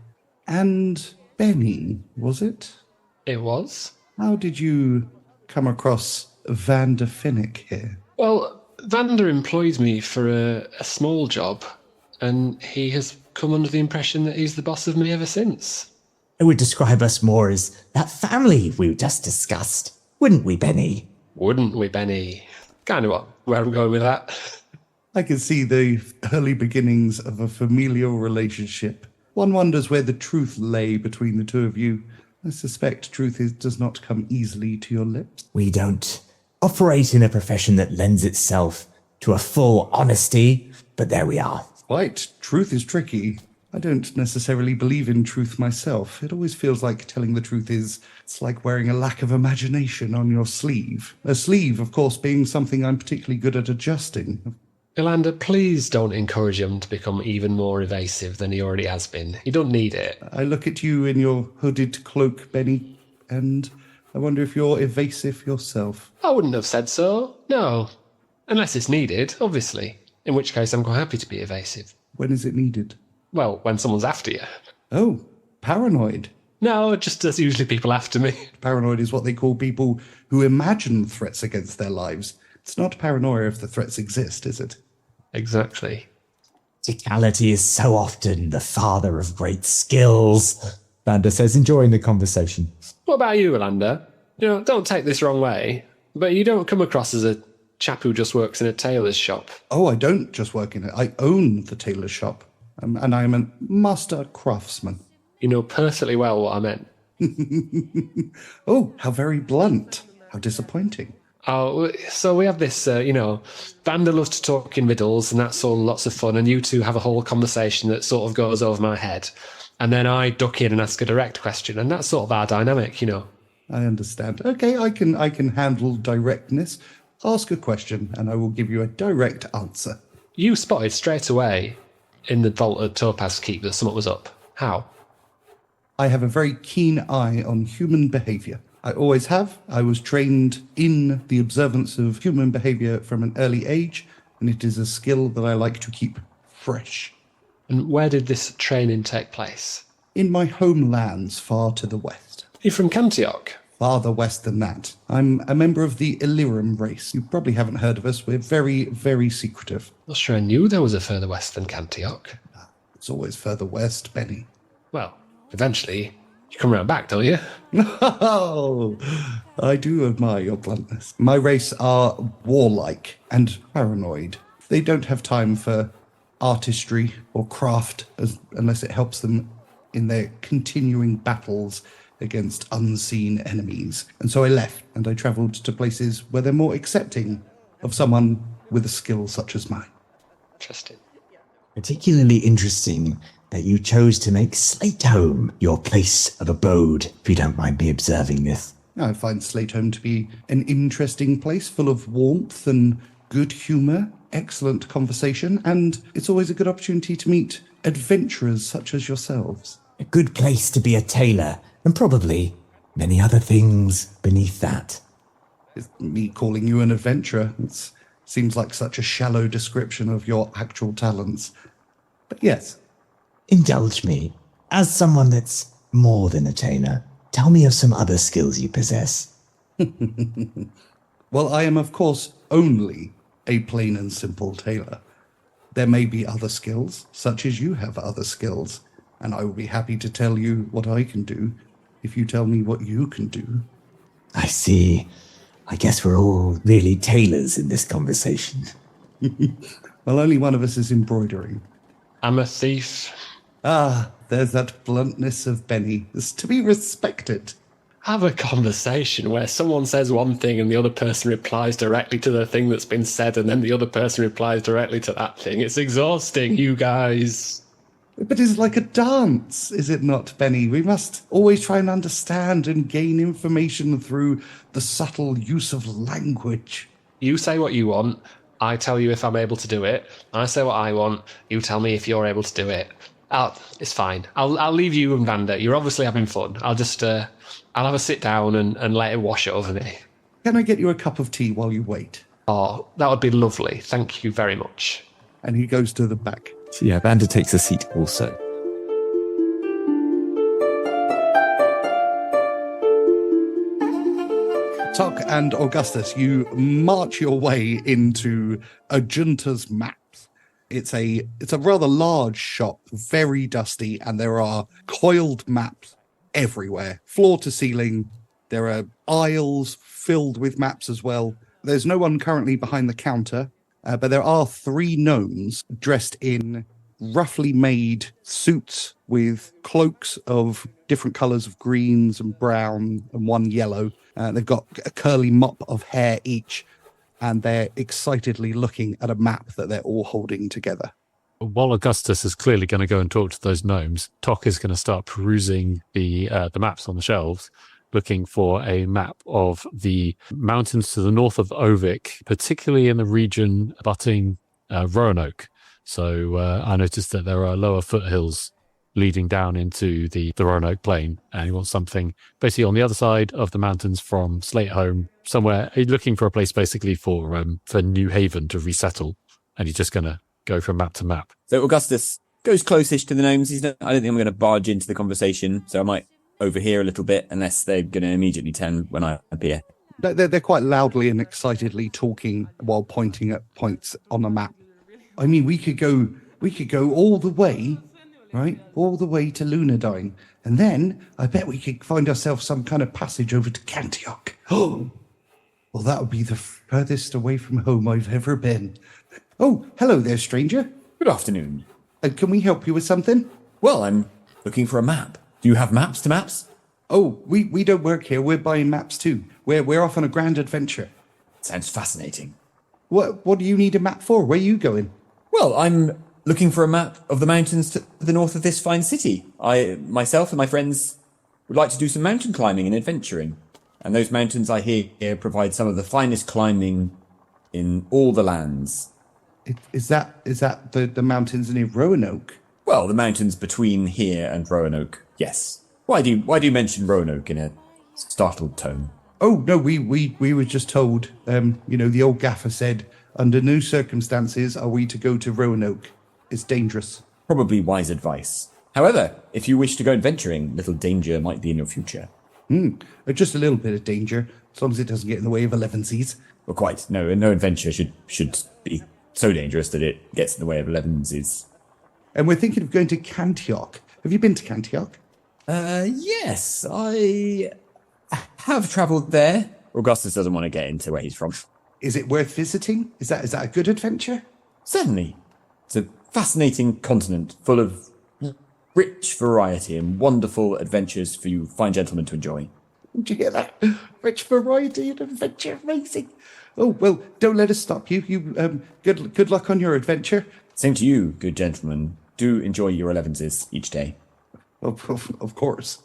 And Benny, was it? It was. How did you come across Vander Finnick here? Well, Vander employed me for a small job, and he has come under the impression that he's the boss of me ever since. I would describe us more as that family we just discussed, wouldn't we, Benny? Wouldn't we, Benny? Kind of where I'm going with that. I can see the early beginnings of a familial relationship. One wonders where the truth lay between the two of you. I suspect does not come easily to your lips. We don't operate in a profession that lends itself to a full honesty, but there we are. Right, truth is tricky. I don't necessarily believe in truth myself. It always feels like telling the truth it's like wearing a lack of imagination on your sleeve. A sleeve, of course, being something I'm particularly good at adjusting. Yolanda, please don't encourage him to become even more evasive than he already has been. You don't need it. I look at you in your hooded cloak, Benny, and I wonder if you're evasive yourself. I wouldn't have said so. No. Unless it's needed, obviously. In which case I'm quite happy to be evasive. When is it needed? Well, when someone's after you. Oh, paranoid. No, just as usually people after me. Paranoid is what they call people who imagine threats against their lives. It's not paranoia if the threats exist, is it? Exactly. Practicality is so often the father of great skills, Vander says, enjoying the conversation. What about you, Yolanda? Don't take this wrong way, but you don't come across as a chap who just works in a tailor's shop. Oh, I don't just work in it. I own the tailor's shop, and I am a master craftsman. You know perfectly well what I meant. Oh, how very blunt. How disappointing. Oh, so we have this, Vander loves to talk in riddles, and that's all lots of fun, and you two have a whole conversation that sort of goes over my head. And then I duck in and ask a direct question, and that's sort of our dynamic, I understand. Okay, I can handle directness. Ask a question, and I will give you a direct answer. You spotted straight away in the vault at Topaz Keep that something was up. How? I have a very keen eye on human behaviour. I always have. I was trained in the observance of human behaviour from an early age, and it is a skill that I like to keep fresh. And where did this training take place? In my homelands far to the west. You're from Cantioch? Farther west than that. I'm a member of the Illyrium race. You probably haven't heard of us. We're very, very secretive. Not sure I knew there was a further west than Cantioch. It's always further west, Benny. Well, eventually, you come round back, don't you? Oh, I do admire your bluntness. My race are warlike and paranoid. They don't have time for artistry or craft unless it helps them in their continuing battles against unseen enemies. And so I left, and I travelled to places where they're more accepting of someone with a skill such as mine. Interesting. Particularly interesting that you chose to make Slate Home your place of abode, if you don't mind me observing this. I find Slate Home to be an interesting place full of warmth and good humour, excellent conversation, and it's always a good opportunity to meet adventurers such as yourselves. A good place to be a tailor, and probably many other things beneath that. It's me calling you an adventurer. It seems like such a shallow description of your actual talents. But yes. Indulge me. As someone that's more than a tailor, tell me of some other skills you possess. Well, I am, of course, only a plain and simple tailor. There may be other skills, such as you have other skills, and I will be happy to tell you what I can do if you tell me what you can do. I see. I guess we're all really tailors in this conversation. Well, only one of us is embroidering. I'm a thief. Ah, there's that bluntness of Benny. It's to be respected. Have a conversation where someone says one thing and the other person replies directly to the thing that's been said, and then the other person replies directly to that thing. It's exhausting, you guys. But it's like a dance, is it not, Benny? We must always try and understand and gain information through the subtle use of language. You say what you want, I tell you if I'm able to do it. I say what I want, you tell me if you're able to do it. It's fine. I'll leave you and Vander. You're obviously having fun. I'll just, I'll have a sit down and let it wash over me. Can I get you a cup of tea while you wait? Oh, that would be lovely. Thank you very much. And he goes to the back. So yeah, Vander takes a seat also. Tock and Augustus, you march your way into a junta's maps. It's a rather large shop, very dusty, and there are coiled maps everywhere, floor to ceiling, There are aisles filled with maps as well. There's no one currently behind the counter, but there are 3 gnomes dressed in roughly made suits with cloaks of different colours of greens and brown and one yellow. They've got a curly mop of hair each, and they're excitedly looking at a map that they're all holding together. While Augustus is clearly going to go and talk to those gnomes, Tock is going to start perusing the maps on the shelves, looking for a map of the mountains to the north of Ovik, particularly in the region abutting Roanoke. So I noticed that there are lower foothills leading down into the Roanoke Plain, and he wants something basically on the other side of the mountains from Slateholme, somewhere. He's looking for a place basically for New Haven to resettle, and he's just going to go from map to map. So Augustus goes closest to the gnomes. I don't think I'm going to barge into the conversation, so I might overhear a little bit unless they're going to immediately turn when I appear. They're quite loudly and excitedly talking while pointing at points on the map. I mean, we could go all the way, right? All the way to Lunadine. And then I bet we could find ourselves some kind of passage over to Cantioch. Oh, well, that would be the furthest away from home I've ever been. Oh, hello there, stranger. Good afternoon. Can we help you with something? Well, I'm looking for a map. Do you have maps to maps? Oh, we don't work here. We're buying maps too. We're off on a grand adventure. Sounds fascinating. What do you need a map for? Where are you going? Well, I'm looking for a map of the mountains to the north of this fine city. Myself and my friends would like to do some mountain climbing and adventuring. And those mountains, I hear, provide some of the finest climbing in all the lands. Is that the mountains near Roanoke? Well, the mountains between here and Roanoke, yes. Why do you mention Roanoke in a startled tone? Oh, no, we were just told, the old gaffer said, under no circumstances are we to go to Roanoke. It's dangerous. Probably wise advice. However, if you wish to go adventuring, little danger might be in your future. Just a little bit of danger, as long as it doesn't get in the way of elevensies. Well, quite. No adventure should be so dangerous that it gets in the way of elevensies. And we're thinking of going to Cantioch. Have you been to Cantioch? Yes, I have travelled there. Augustus doesn't want to get into where he's from. Is it worth visiting? Is that a good adventure? Certainly. It's a fascinating continent full of rich variety and wonderful adventures for you fine gentlemen to enjoy. Did you hear that? Rich variety and adventure, amazing. Oh, well, don't let us stop you. Good luck on your adventure. Same to you, good gentlemen. Do enjoy your 11s each day. Of course.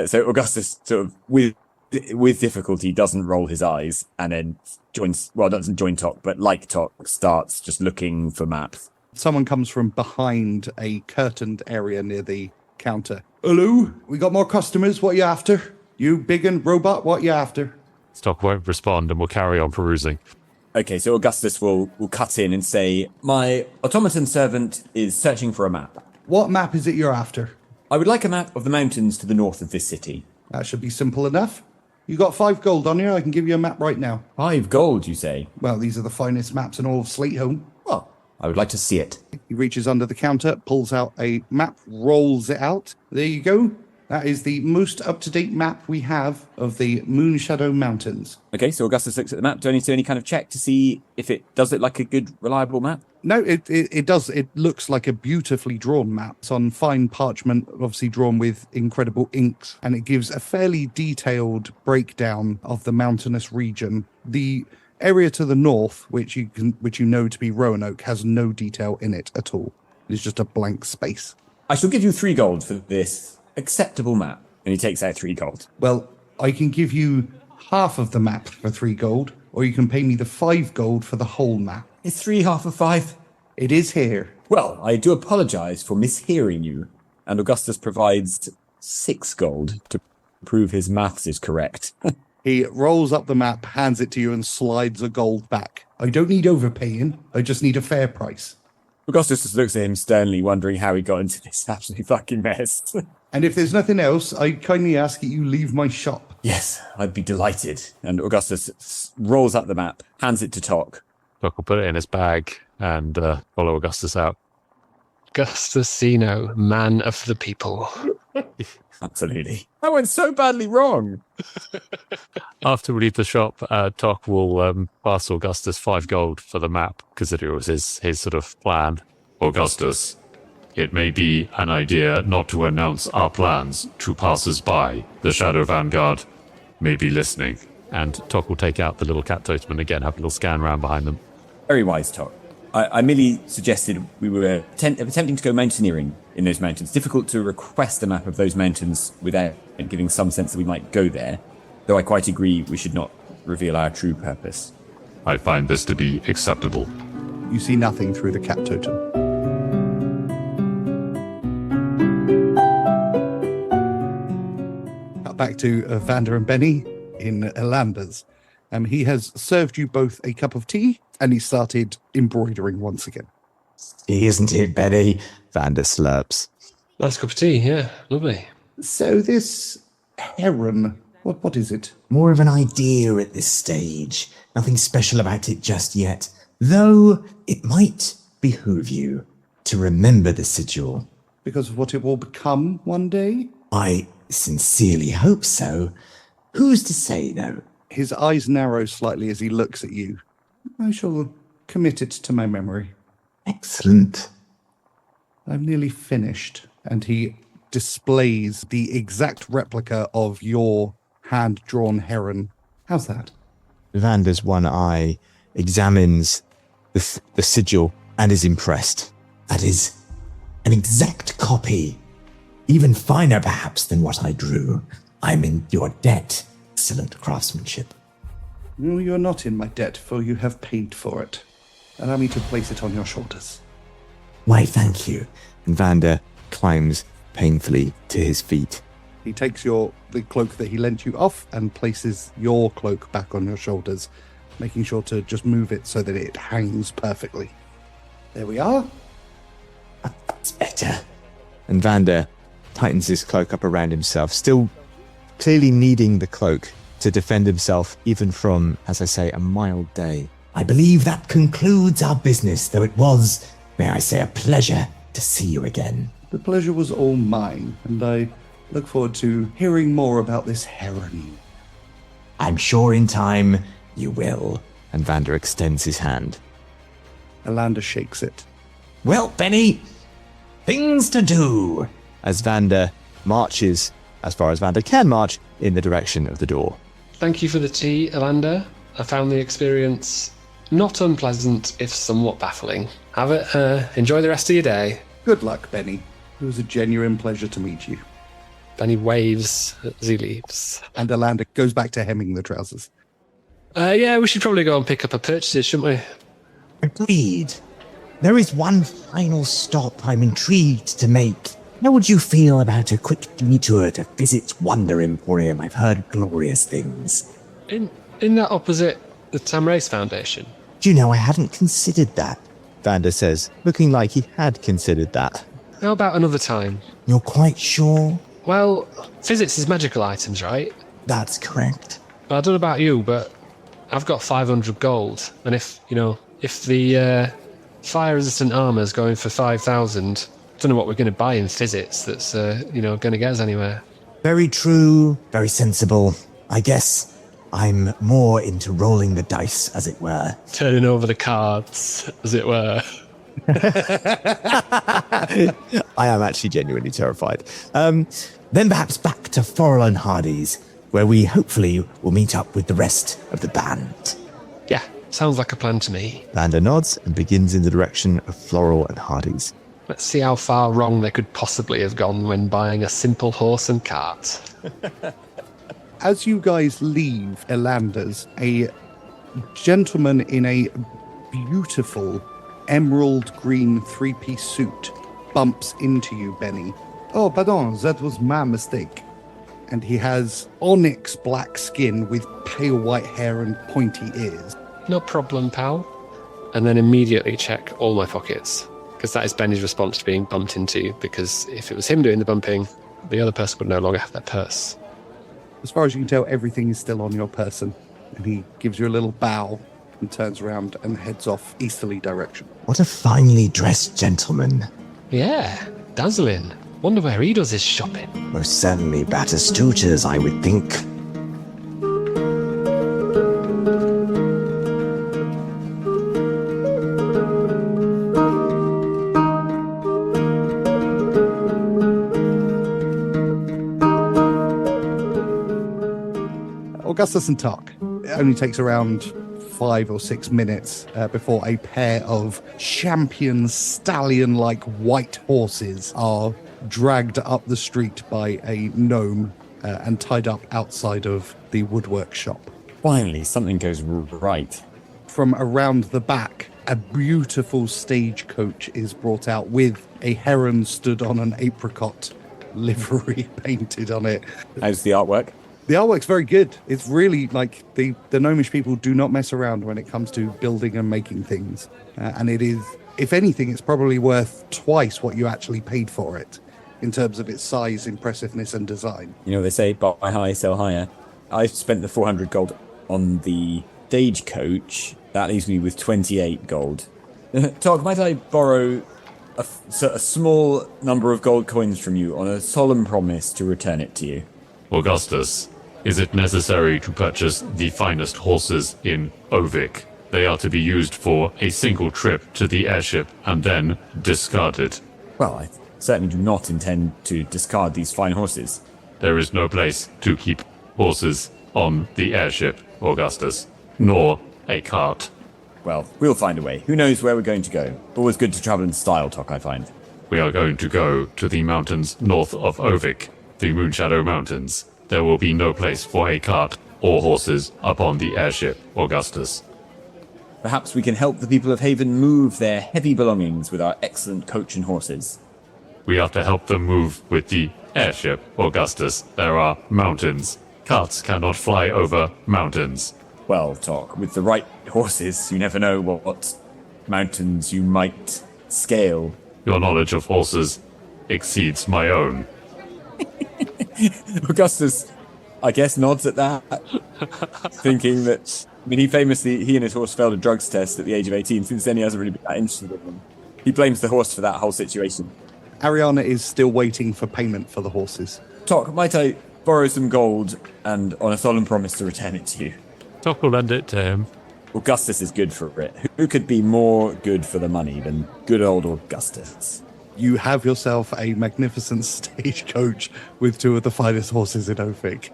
So Augustus sort of, with difficulty, doesn't roll his eyes and then doesn't join Tock, but like Tock, starts just looking for maps. Someone comes from behind a curtained area near the counter. Hello? We got more customers. What you after? You big and robot, what you after? Tock won't respond and will carry on perusing. Okay, so Augustus will cut in and say, my automaton servant is searching for a map. What map is it you're after? I would like a map of the mountains to the north of this city. That should be simple enough. You got 5 gold on you, I can give you a map right now. 5 gold, you say? Well, these are the finest maps in all of Slateholme. Well, I would like to see it. He reaches under the counter, pulls out a map, rolls it out. There you go. That is the most up-to-date map we have of the Moonshadow Mountains. Okay, so Augustus looks at the map. Do I need to do any kind of check to see if it does look like a good, reliable map? No, it does. It looks like a beautifully drawn map. It's on fine parchment, obviously drawn with incredible inks, and it gives a fairly detailed breakdown of the mountainous region. The area to the north, which you know to be Roanoke, has no detail in it at all. It's just a blank space. I shall give you 3 gold for this acceptable map. And he takes out 3 gold. Well, I can give you half of the map for 3 gold, or you can pay me the 5 gold for the whole map. Is 3 half of 5? It is here. Well, I do apologise for mishearing you. And Augustus provides 6 gold to prove his maths is correct. He rolls up the map, hands it to you, and slides a gold back. I don't need overpaying. I just need a fair price. Augustus just looks at him sternly, wondering how he got into this absolute fucking mess. And if there's nothing else, I kindly ask that you leave my shop. Yes, I'd be delighted. And Augustus rolls up the map, hands it to Tock. Tock will put it in his bag and follow Augustus out. Augustus Zeno, man of the people. Absolutely. I went so badly wrong. After we leave the shop, Tock will pass Augustus 5 gold for the map, because it was his sort of plan. Augustus, it may be an idea not to announce our plans to passers-by. The Shadow Vanguard may be listening. And Tock will take out the little cat totem and again have a little scan round behind them. Very wise, Tock. I merely suggested we were attempting to go mountaineering in those mountains. Difficult to request a map of those mountains without giving some sense that we might go there, though I quite agree we should not reveal our true purpose. I find this to be acceptable. You see nothing through the cat totem. Cut back to Vander and Benny in Elanders. He has served you both a cup of tea, and he started embroidering once again. Isn't it, Benny? Vander slurps. Nice cup of tea, yeah. Lovely. So this Heron, what is it? More of an idea at this stage. Nothing special about it just yet. Though it might behoove you to remember the sigil. Because of what it will become one day? I sincerely hope so. Who's to say, though? His eyes narrow slightly as he looks at you. I shall commit it to my memory. Excellent. I'm nearly finished. And he displays the exact replica of your hand-drawn heron. How's that? Vander's one eye examines the sigil and is impressed. That is an exact copy. Even finer, perhaps, than what I drew. I'm in your debt. Excellent craftsmanship. No, you're not in my debt, for you have paid for it. Allow me to place it on your shoulders. Why, thank you. And Vander climbs painfully to his feet. He takes the cloak that he lent you off and places your cloak back on your shoulders, making sure to just move it so that it hangs perfectly. There we are. That's better. And Vander tightens his cloak up around himself, still clearly needing the cloak to defend himself even from, as I say, a mild day. I believe that concludes our business, though it was, may I say, a pleasure to see you again. The pleasure was all mine, and I look forward to hearing more about this heron. I'm sure in time you will. And Vander extends his hand. Elanda shakes it. Well, Benny, things to do. As Vander marches, as far as Vander can march, in the direction of the door. Thank you for the tea, Elanda. I found the experience not unpleasant, if somewhat baffling. Enjoy the rest of your day. Good luck, Benny. It was a genuine pleasure to meet you. Benny waves as he leaves. And Elanda goes back to hemming the trousers. Yeah, we should probably go and pick up our purchases, shouldn't we? Agreed. There is one final stop I'm intrigued to make. How would you feel about a quick detour to visit Wonder Emporium? I've heard glorious things. In that opposite the Tamrace Foundation. Do you know, I hadn't considered that. Vander says, looking like he had considered that. How about another time? You're quite sure? Well, physics is magical items, right? That's correct. I don't know about you, but I've got 500 gold. And if the fire-resistant armor's going for 5,000, I don't know what we're going to buy in physics that's, going to get us anywhere. Very true, very sensible. I guess I'm more into rolling the dice, as it were. Turning over the cards, as it were. I am actually genuinely terrified. Then perhaps back to Forel and Hardy's, where we hopefully will meet up with the rest of the band. Yeah, sounds like a plan to me. Vander nods and begins in the direction of Floral and Hardy's. Let's see how far wrong they could possibly have gone when buying a simple horse and cart. As you guys leave Elanders, a gentleman in a beautiful emerald green three-piece suit bumps into you, Benny. Oh, pardon, that was my mistake. And he has onyx black skin with pale white hair and pointy ears. No problem, pal. And then immediately check all my pockets, because that is Benny's response to being bumped into, because if it was him doing the bumping, the other person would no longer have their purse. As far as you can tell, everything is still on your person. And he gives you a little bow and turns around and heads off easterly direction. What a finely dressed gentleman. Yeah, dazzling. Wonder where he does his shopping. Most certainly Batistutors, I would think. Augustus and Tock. It only takes around 5 or 6 minutes before a pair of champion stallion-like white horses are dragged up the street by a gnome and tied up outside of the woodwork shop. Finally, something goes right. From around the back, a beautiful stagecoach is brought out with a heron stood on an apricot livery painted on it. How's the artwork? The artwork's very good. It's really like the gnomish people do not mess around when it comes to building and making things. And it is, if anything, it's probably worth twice what you actually paid for it in terms of its size, impressiveness, and design. You know, they say buy high, sell higher. I spent the 400 gold on the stagecoach. That leaves me with 28 gold. Tock, might I borrow a small number of gold coins from you on a solemn promise to return it to you? Augustus, is it necessary to purchase the finest horses in Ovik? They are to be used for a single trip to the airship and then discarded. Well, I certainly do not intend to discard these fine horses. There is no place to keep horses on the airship, Augustus, nor a cart. Well, we'll find a way. Who knows where we're going to go? Always good to travel in style, Tock, I find. We are going to go to the mountains north of Ovik, the Moonshadow Mountains. There will be no place for a cart or horses upon the airship, Augustus. Perhaps we can help the people of Haven move their heavy belongings with our excellent coach and horses. We have to help them move with the airship, Augustus. There are mountains. Carts cannot fly over mountains. Well, Tock, with the right horses, you never know what mountains you might scale. Your knowledge of horses exceeds my own. Augustus, I guess, nods at that, thinking that, I mean, he and his horse failed a drugs test at the age of 18. Since then, he hasn't really been that interested in them. He blames the horse for that whole situation. Ariana is still waiting for payment for the horses. Tock, might I borrow some gold and on a solemn promise to return it to you? Tock will lend it to him. Augustus is good for it. Who could be more good for the money than good old Augustus? You have yourself a magnificent stagecoach with 2 of the finest horses in Ovik.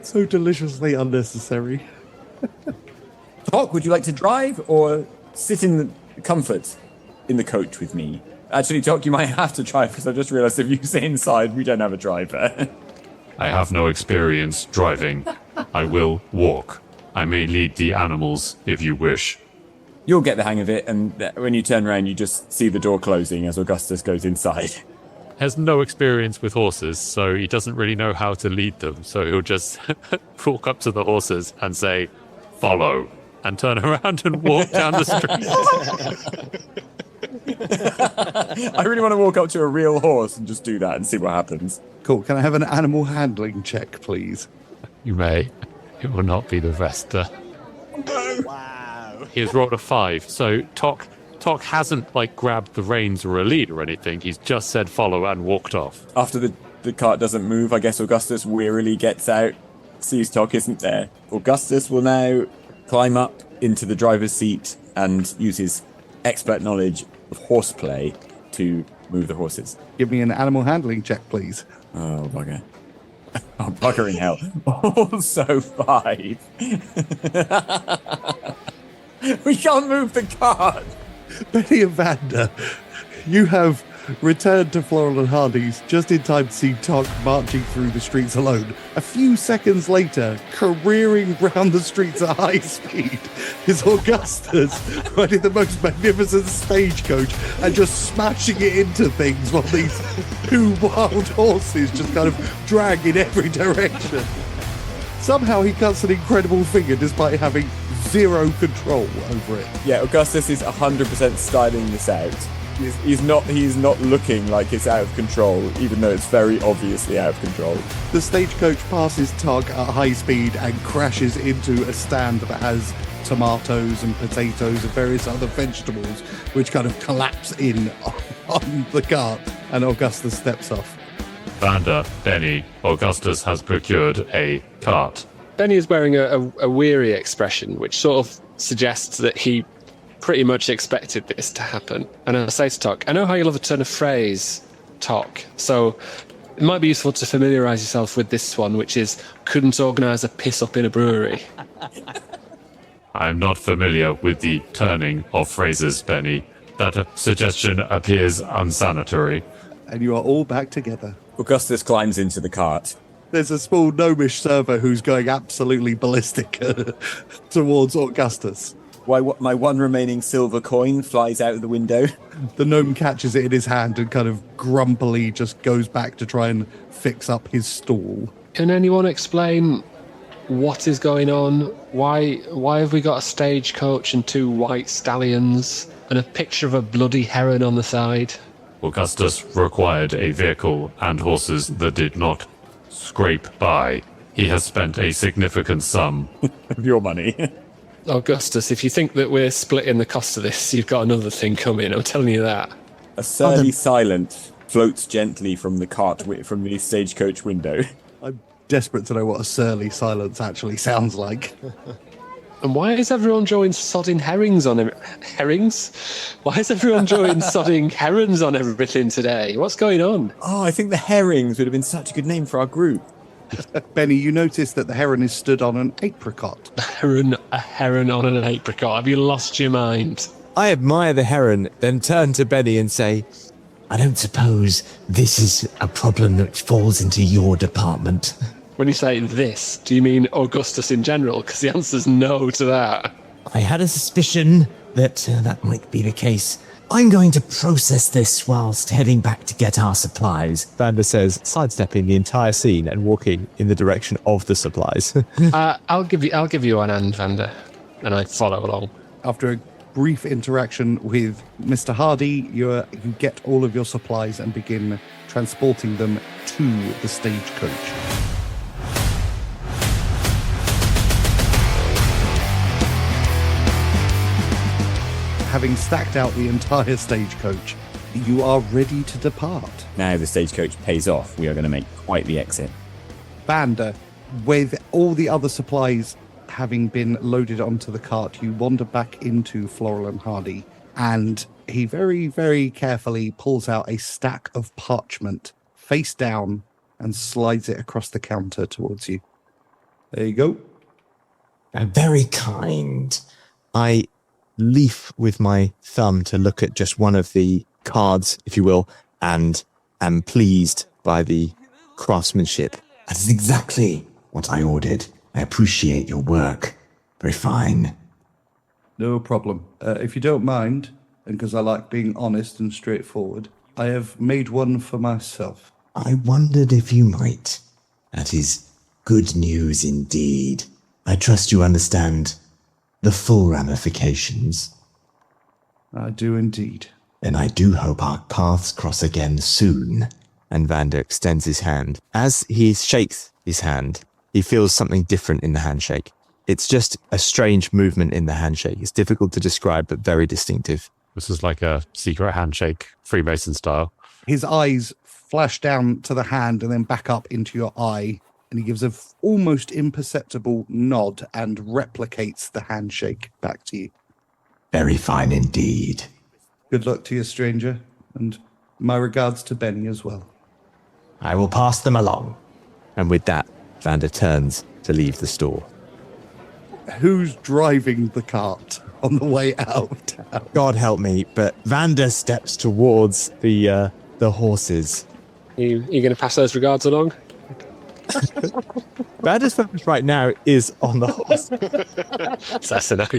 So deliciously unnecessary. Tock, would you like to drive or sit in the comfort in the coach with me? Actually, Tock, you might have to drive because I just realised if you sit inside, we don't have a driver. I have no experience driving. I will walk. I may lead the animals if you wish. You'll get the hang of it, and when you turn around, you just see the door closing as Augustus goes inside. Has no experience with horses, so he doesn't really know how to lead them. So he'll just walk up to the horses and say, "Follow," and turn around and walk down the street. I really want to walk up to a real horse and just do that and see what happens. Cool. Can I have an animal handling check, please? You may. It will not be the Vesta. Wow. He has rolled a 5, so Tock hasn't grabbed the reins or a lead or anything. He's just said follow and walked off. After the cart doesn't move, I guess Augustus wearily gets out, sees Tock isn't there. Augustus will now climb up into the driver's seat and use his expert knowledge of horseplay to move the horses. Give me an animal handling check, please. Oh, bugger. Oh, bugger in hell. Also 5. We can't move the cart. Benny and Vander, you have returned to Floral and Hardy's just in time to see Tock marching through the streets alone. A few seconds later, careering round the streets at high speed, is Augustus riding the most magnificent stagecoach and just smashing it into things while these 2 wild horses just kind of drag in every direction. Somehow he cuts an incredible figure despite having 0 control over it. Yeah, Augustus is 100% styling this out. He's not looking like it's out of control, even though it's very obviously out of control. The stagecoach passes Tock at high speed and crashes into a stand that has tomatoes and potatoes and various other vegetables, which kind of collapse in on the cart, and Augustus steps off. Vander, Benny, Augustus has procured a cart. Benny is wearing a weary expression, which sort of suggests that he pretty much expected this to happen. And I say to Tock, I know how you love a turn of phrase, Tock, so it might be useful to familiarise yourself with this one, which is, couldn't organise a piss up in a brewery. I'm not familiar with the turning of phrases, Benny. That suggestion appears unsanitary. And you are all back together. Augustus climbs into the cart. There's a small gnomish server who's going absolutely ballistic towards Augustus. Why? My one remaining silver coin flies out of the window. The gnome catches it in his hand and kind of grumpily just goes back to try and fix up his stall. Can anyone explain what is going on? Why have we got a stagecoach and 2 white stallions and a picture of a bloody heron on the side? Augustus required a vehicle and horses that did not scrape by. He has spent a significant sum Of your money. Augustus, if you think that we're splitting the cost of this, you've got another thing coming, I'm telling you that. A surly silence floats gently from the cart, from the stagecoach window. I'm desperate to know what a surly silence actually sounds like. And why is everyone drawing sodding herrings on herrings? Why is everyone drawing sodding herons on everything today? What's going on? Oh, I think the herrings would have been such a good name for our group. Benny, you notice that the heron is stood on an apricot. A heron on an apricot. Have you lost your mind? I admire the heron, then turn to Benny and say, I don't suppose this is a problem that falls into your department. When you say this, do you mean Augustus in general? Because the answer's no to that. I had a suspicion that that might be the case. I'm going to process this whilst heading back to get our supplies. Vander says, sidestepping the entire scene and walking in the direction of the supplies. I'll give you one hand, Vander, and I follow along. After a brief interaction with Mr. Hardy, you get all of your supplies and begin transporting them to the stagecoach. Having stacked out the entire stagecoach, you are ready to depart. Now the stagecoach pays off. We are going to make quite the exit. Vander, with all the other supplies having been loaded onto the cart, you wander back into Floral and Hardy, and he very, very carefully pulls out a stack of parchment, face down, and slides it across the counter towards you. There you go. Very kind. I leaf with my thumb to look at just one of the cards, if you will, and am pleased by the craftsmanship. That is exactly what I ordered. I appreciate your work. Very fine. No problem. If you don't mind, and because I like being honest and straightforward, I have made one for myself. I wondered if you might. That is good news indeed. I trust you understand the full ramifications. I do indeed. Then I do hope our paths cross again soon. And Vander extends his hand. As he shakes his hand, he feels something different in the handshake. It's just a strange movement in the handshake. It's difficult to describe, but very distinctive. This is like a secret handshake, Freemason style. His eyes flash down to the hand and then back up into your eye, and he gives a almost imperceptible nod and replicates the handshake back to you. Very fine indeed. Good luck to you, stranger, and my regards to Benny as well. I will pass them along. And with that, Vander turns to leave the store. Who's driving the cart on the way out of town? God help me, but Vander steps towards the horses. You going to pass those regards along? Vander's focus right now is on the horse. That's enough.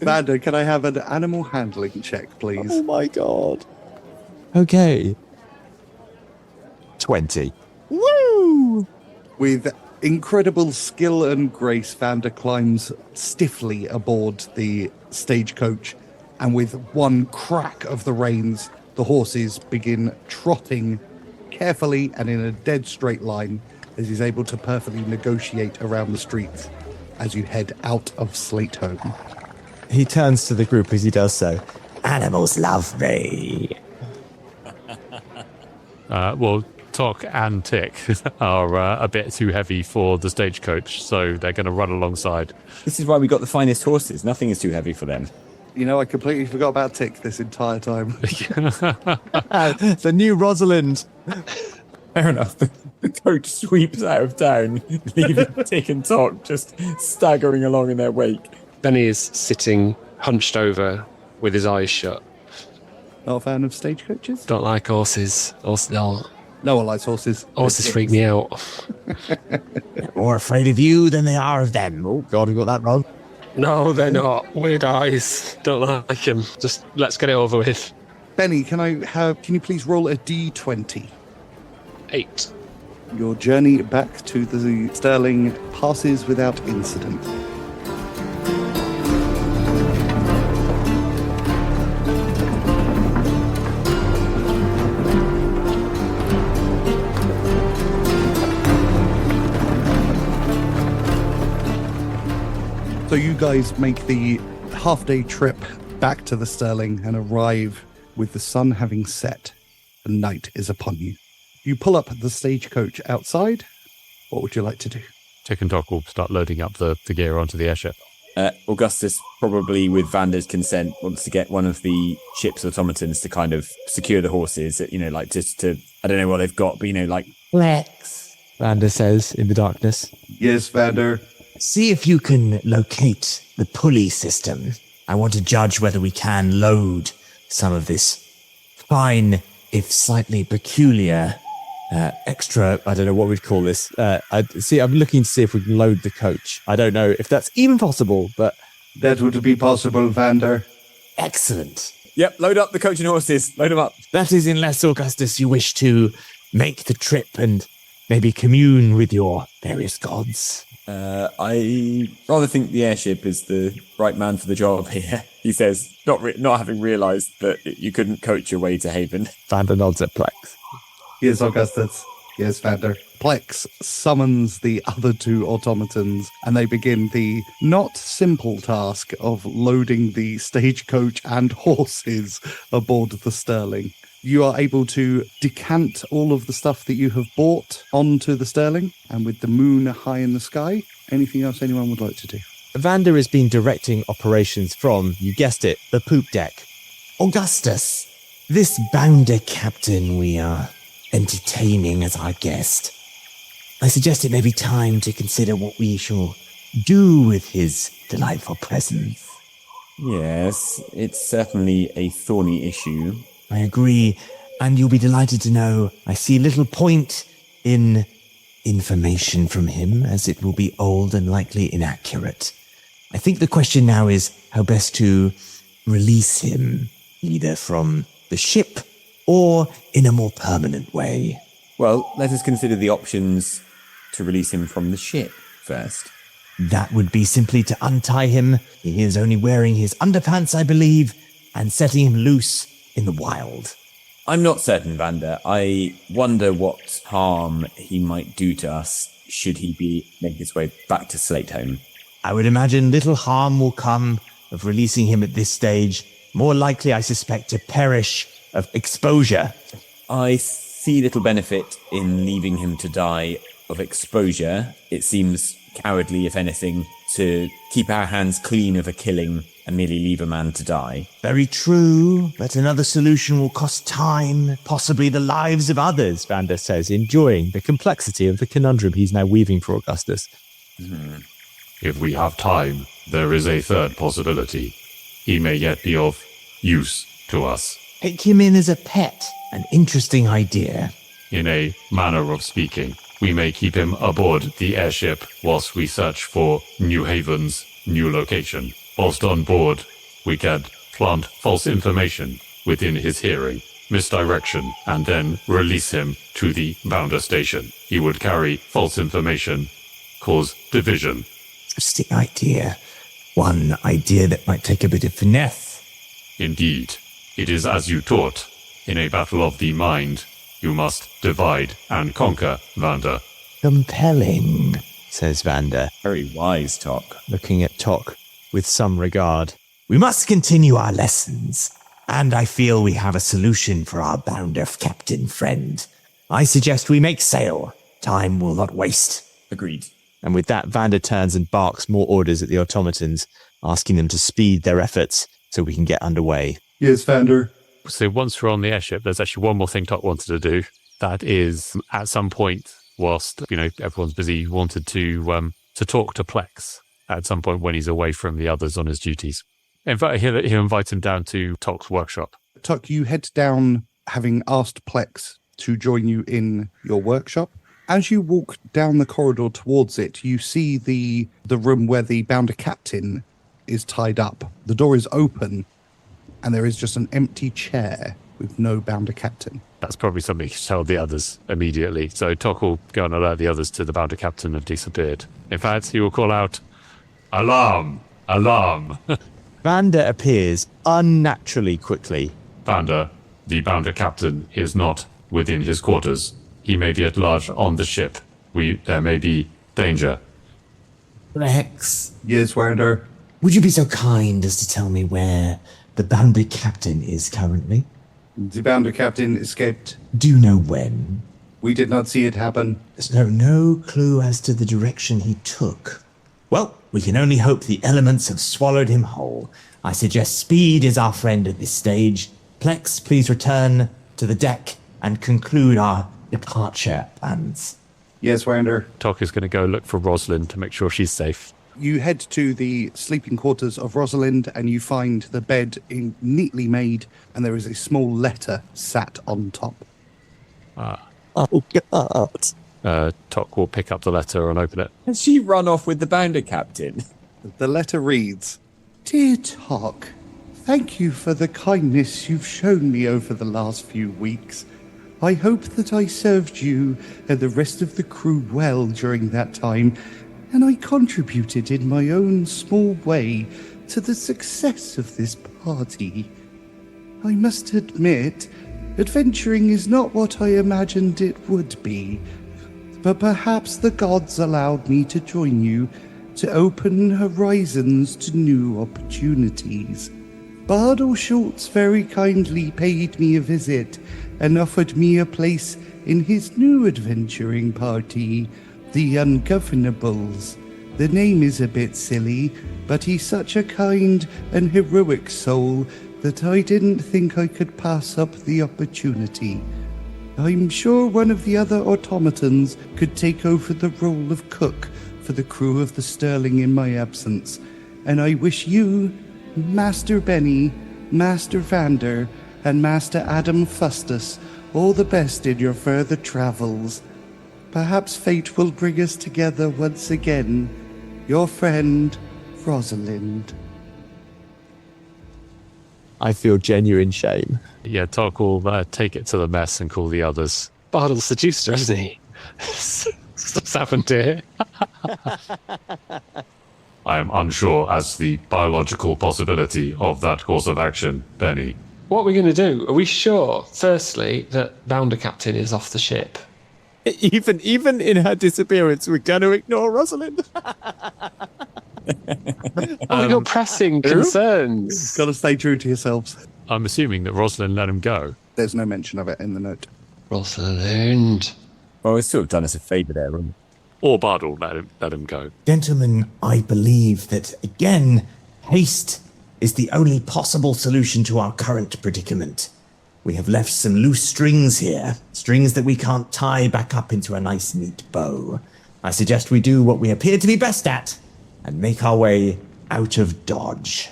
Vander, can I have an animal handling check, please? Oh my god. Okay. 20. Woo! With incredible skill and grace, Vander climbs stiffly aboard the stagecoach, and with one crack of the reins, the horses begin trotting carefully and in a dead straight line as he's able to perfectly negotiate around the streets as you head out of Slateholm. He turns to the group as he does so. Animals love me. Well, Tock and Tick are a bit too heavy for the stagecoach, so they're going to run alongside. This is why we got the finest horses. Nothing is too heavy for them. You know, I completely forgot about Tick this entire time. The new Rosalind. Fair enough. The coach sweeps out of town, leaving Tick and Tock just staggering along in their wake. Benny is sitting hunched over with his eyes shut. Not a fan of stagecoaches? Don't like horses. No one likes horses. Horses freak me out. They're more afraid of you than they are of them. Oh, God, we got that wrong. No, they're not. Weird eyes. Don't like him. Just let's get it over with. Benny, can you please roll a d20? 8. Your journey back to the Sterling passes without incident. So you guys make the half-day trip back to the Sterling and arrive with the sun having set and night is upon you. You pull up the stagecoach outside. What would you like to do? Tick and Tock will start loading up the gear onto the airship. Augustus, probably with Vander's consent, wants to get one of the ship's automatons to kind of secure the horses, like just to, I don't know what they've got, but like... Flex, Vander says in the darkness. Yes, Vander. See if you can locate the pulley system. I want to judge whether we can load some of this fine, if slightly peculiar, extra, I don't know what we'd call this. I'm looking to see if we can load the coach. I don't know if that's even possible, but... That would be possible, Vander. Excellent. Yep, load up the coach and horses. Load them up. That is, unless, Augustus, you wish to make the trip and maybe commune with your various gods. I rather think the airship is the right man for the job here, he says, not having realised that you couldn't coach your way to Haven. Vander nods at Plex. Yes, Augustus. Yes, Vander. Plex summons the other two automatons, and they begin the not simple task of loading the stagecoach and horses aboard the Sterling. You are able to decant all of the stuff that you have bought onto the Sterling, and with the moon high in the sky, anything else anyone would like to do? Vander has been directing operations from, you guessed it, the poop deck. Augustus, this bounder captain we are entertaining as our guest, I suggest it may be time to consider what we shall do with his delightful presence. Yes, it's certainly a thorny issue. I agree, and you'll be delighted to know I see little point in information from him, as it will be old and likely inaccurate. I think the question now is how best to release him, either from the ship or in a more permanent way. Well, let us consider the options to release him from the ship first. That would be simply to untie him. He is only wearing his underpants, I believe, and setting him loose in the wild. I'm not certain, Vander. I wonder what harm he might do to us should he be making his way back to Slateholme. I would imagine little harm will come of releasing him at this stage. More likely, I suspect, to perish of exposure. I see little benefit in leaving him to die of exposure. It seems cowardly, if anything, to keep our hands clean of a killing and merely leave a man to die. Very true, but another solution will cost time, possibly the lives of others, Vander says, enjoying the complexity of the conundrum he's now weaving for Augustus. If we have time, there is a third possibility. He may yet be of use to us. Take him in as a pet, an interesting idea. In a manner of speaking, we may keep him aboard the airship whilst we search for New Haven's new location. Whilst on board, we can plant false information within his hearing, misdirection, and then release him to the Vander station. He would carry false information, cause division. Interesting idea. One idea that might take a bit of finesse. Indeed, it is as you taught. In a battle of the mind, you must divide and conquer, Vander. Compelling, says Vander, Very wise, Tock. looking at Tock with some regard. We must continue our lessons, and I feel we have a solution for our bounder captain friend. I suggest we make sail. Time will not waste. Agreed. And with that, Vander turns and barks more orders at the automatons, asking them to speed their efforts so we can get underway. Yes, Vander. So once we're on the airship, there's actually one more thing Tock wanted to do. That is, at some point, whilst everyone's busy, he wanted to talk to Plex at some point when he's away from the others on his duties. In fact, he'll invite him down to Tock's workshop. Tock, you head down, having asked Plex to join you in your workshop. As you walk down the corridor towards it, you see the room where the Bounder captain is tied up. The door is open, and there is just an empty chair with no Bounder captain. That's probably something to tell the others immediately. So Tock will go and alert the others to the Bounder captain have disappeared. In fact, he will call out, Alarm! Alarm! Vander appears unnaturally quickly. Vander, the Bounder captain is not within his quarters. He may be at large on the ship. There may be danger. Rex, Yes, Vander. would you be so kind as to tell me where the Bounder captain is currently? The Bounder captain escaped. Do you know when? We did not see it happen. There's no clue as to the direction he took. Well, we can only hope the elements have swallowed him whole. I suggest speed is our friend at this stage. Plex, please return to the deck and conclude our departure plans. Yes, Vander. Tock is going to go look for Rosalind to make sure she's safe. You head to the sleeping quarters of Rosalind and you find the bed neatly made, and there is a small letter sat on top. Oh, God. Tock will pick up the letter and open it. Has she run off with the Bounder captain? The letter reads, Dear Tock, thank you for the kindness you've shown me over the last few weeks. I hope that I served you and the rest of the crew well during that time, and I contributed in my own small way to the success of this party. I must admit, adventuring is not what I imagined it would be, but perhaps the gods allowed me to join you to open horizons to new opportunities. Bardell Schultz very kindly paid me a visit and offered me a place in his new adventuring party, the Ungovernables. The name is a bit silly, but he's such a kind and heroic soul that I didn't think I could pass up the opportunity. I'm sure one of the other automatons could take over the role of cook for the crew of the Sterling in my absence, and I wish you, Master Benny, Master Vander, and Master Adam Fustus all the best in your further travels. Perhaps fate will bring us together once again. Your friend, Rosalind. I feel genuine shame. Yeah, Tock will take it to the mess and call the others. Bardell seduced her, hasn't he? What's happened here? I am unsure as to the biological possibility of that course of action, Benny. What are we going to do? Are we sure, firstly, that Bounder Captain is off the ship? Even in her disappearance, we're going to ignore Rosalind. We've got pressing concerns. Got to stay true to yourselves. I'm assuming that Rosalind let him go. There's no mention of it in the note. Rosalind. Well, it's sort of done us a favour there, hasn't it? Or Bardell let him go. Gentlemen, I believe that, again, haste is the only possible solution to our current predicament. We have left some loose strings here, strings that we can't tie back up into a nice, neat bow. I suggest we do what we appear to be best at and make our way out of Dodge.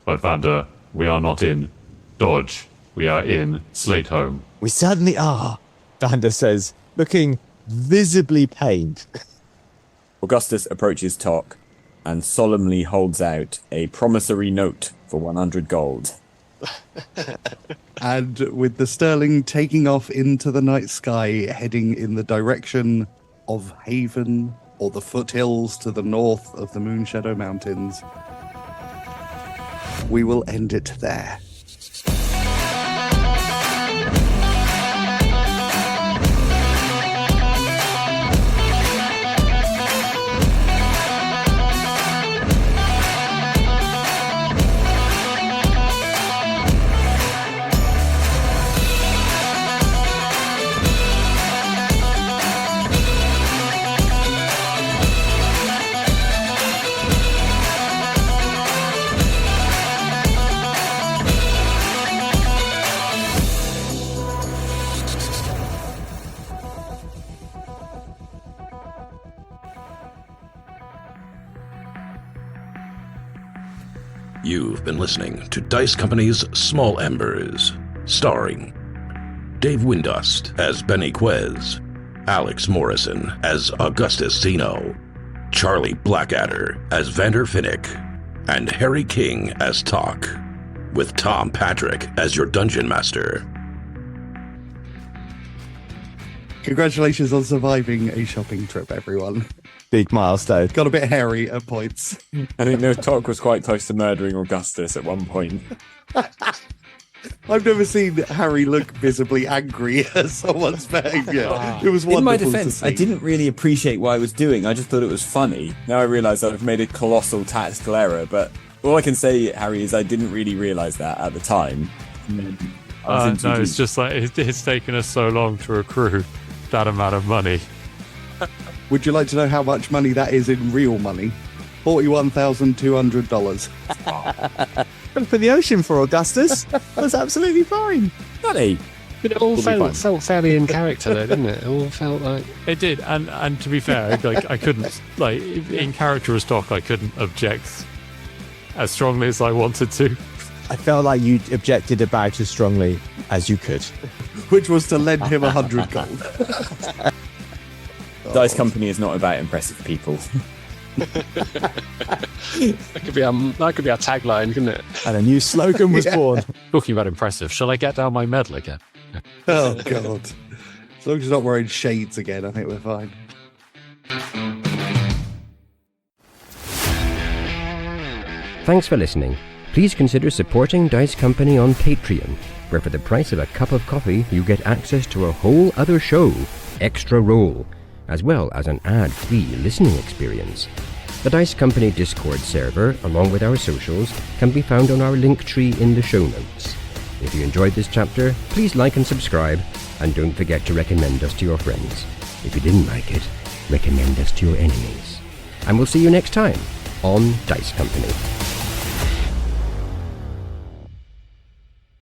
But Vander, we are not in Dodge. We are in Slateholme. We certainly are, Vander says, looking visibly pained. Augustus approaches Tock and solemnly holds out a promissory note for 100 gold. And with the Sterling taking off into the night sky, heading in the direction of Haven or the foothills to the north of the Moonshadow Mountains, we will end it there. You've been listening to Dice Company's Small Embers, starring Dave Windust as Benny Quez, Alex Morrison as Augustus Zeno, Charlie Blackadder as Vander Finnick, and Harry King as Tock, with Tom Patrick as your Dungeon Master. Congratulations on surviving a shopping trip, everyone. Big milestone. Got a bit hairy at points. I think no, Tock was quite close to murdering Augustus at one point. I've never seen Harry look visibly angry at someone's behaviour. It was wonderful. In my to defense, see. I didn't really appreciate what I was doing. I just thought it was funny. Now I realise I've made a colossal tactical error, but all I can say, Harry, is I didn't really realise that at the time. No, it's just like it's taken us so long to accrue that amount of money. Would you like to know how much money that is in real money? $41,200. For the ocean for Augustus. That's absolutely fine. Funny. But it all felt fairly in character, though, didn't it? It all felt like It did, and to be fair, like I couldn't, like in character as Tock, I couldn't object as strongly as I wanted to. I felt like you objected about as strongly as you could. Which was to lend him 100 gold. Dice Company is not about impressive people. that could be our tagline, couldn't it? And a new slogan was born. Talking about impressive, shall I get down my medal again? Oh, God. As long as you're not wearing shades again, I think we're fine. Thanks for listening. Please consider supporting Dice Company on Patreon, where for the price of a cup of coffee, you get access to a whole other show, Extra Roll, as well as an ad-free listening experience. The Dice Company Discord server, along with our socials, can be found on our Linktree in the show notes. If you enjoyed this chapter, please like and subscribe, and don't forget to recommend us to your friends. If you didn't like it, recommend us to your enemies. And we'll see you next time on Dice Company.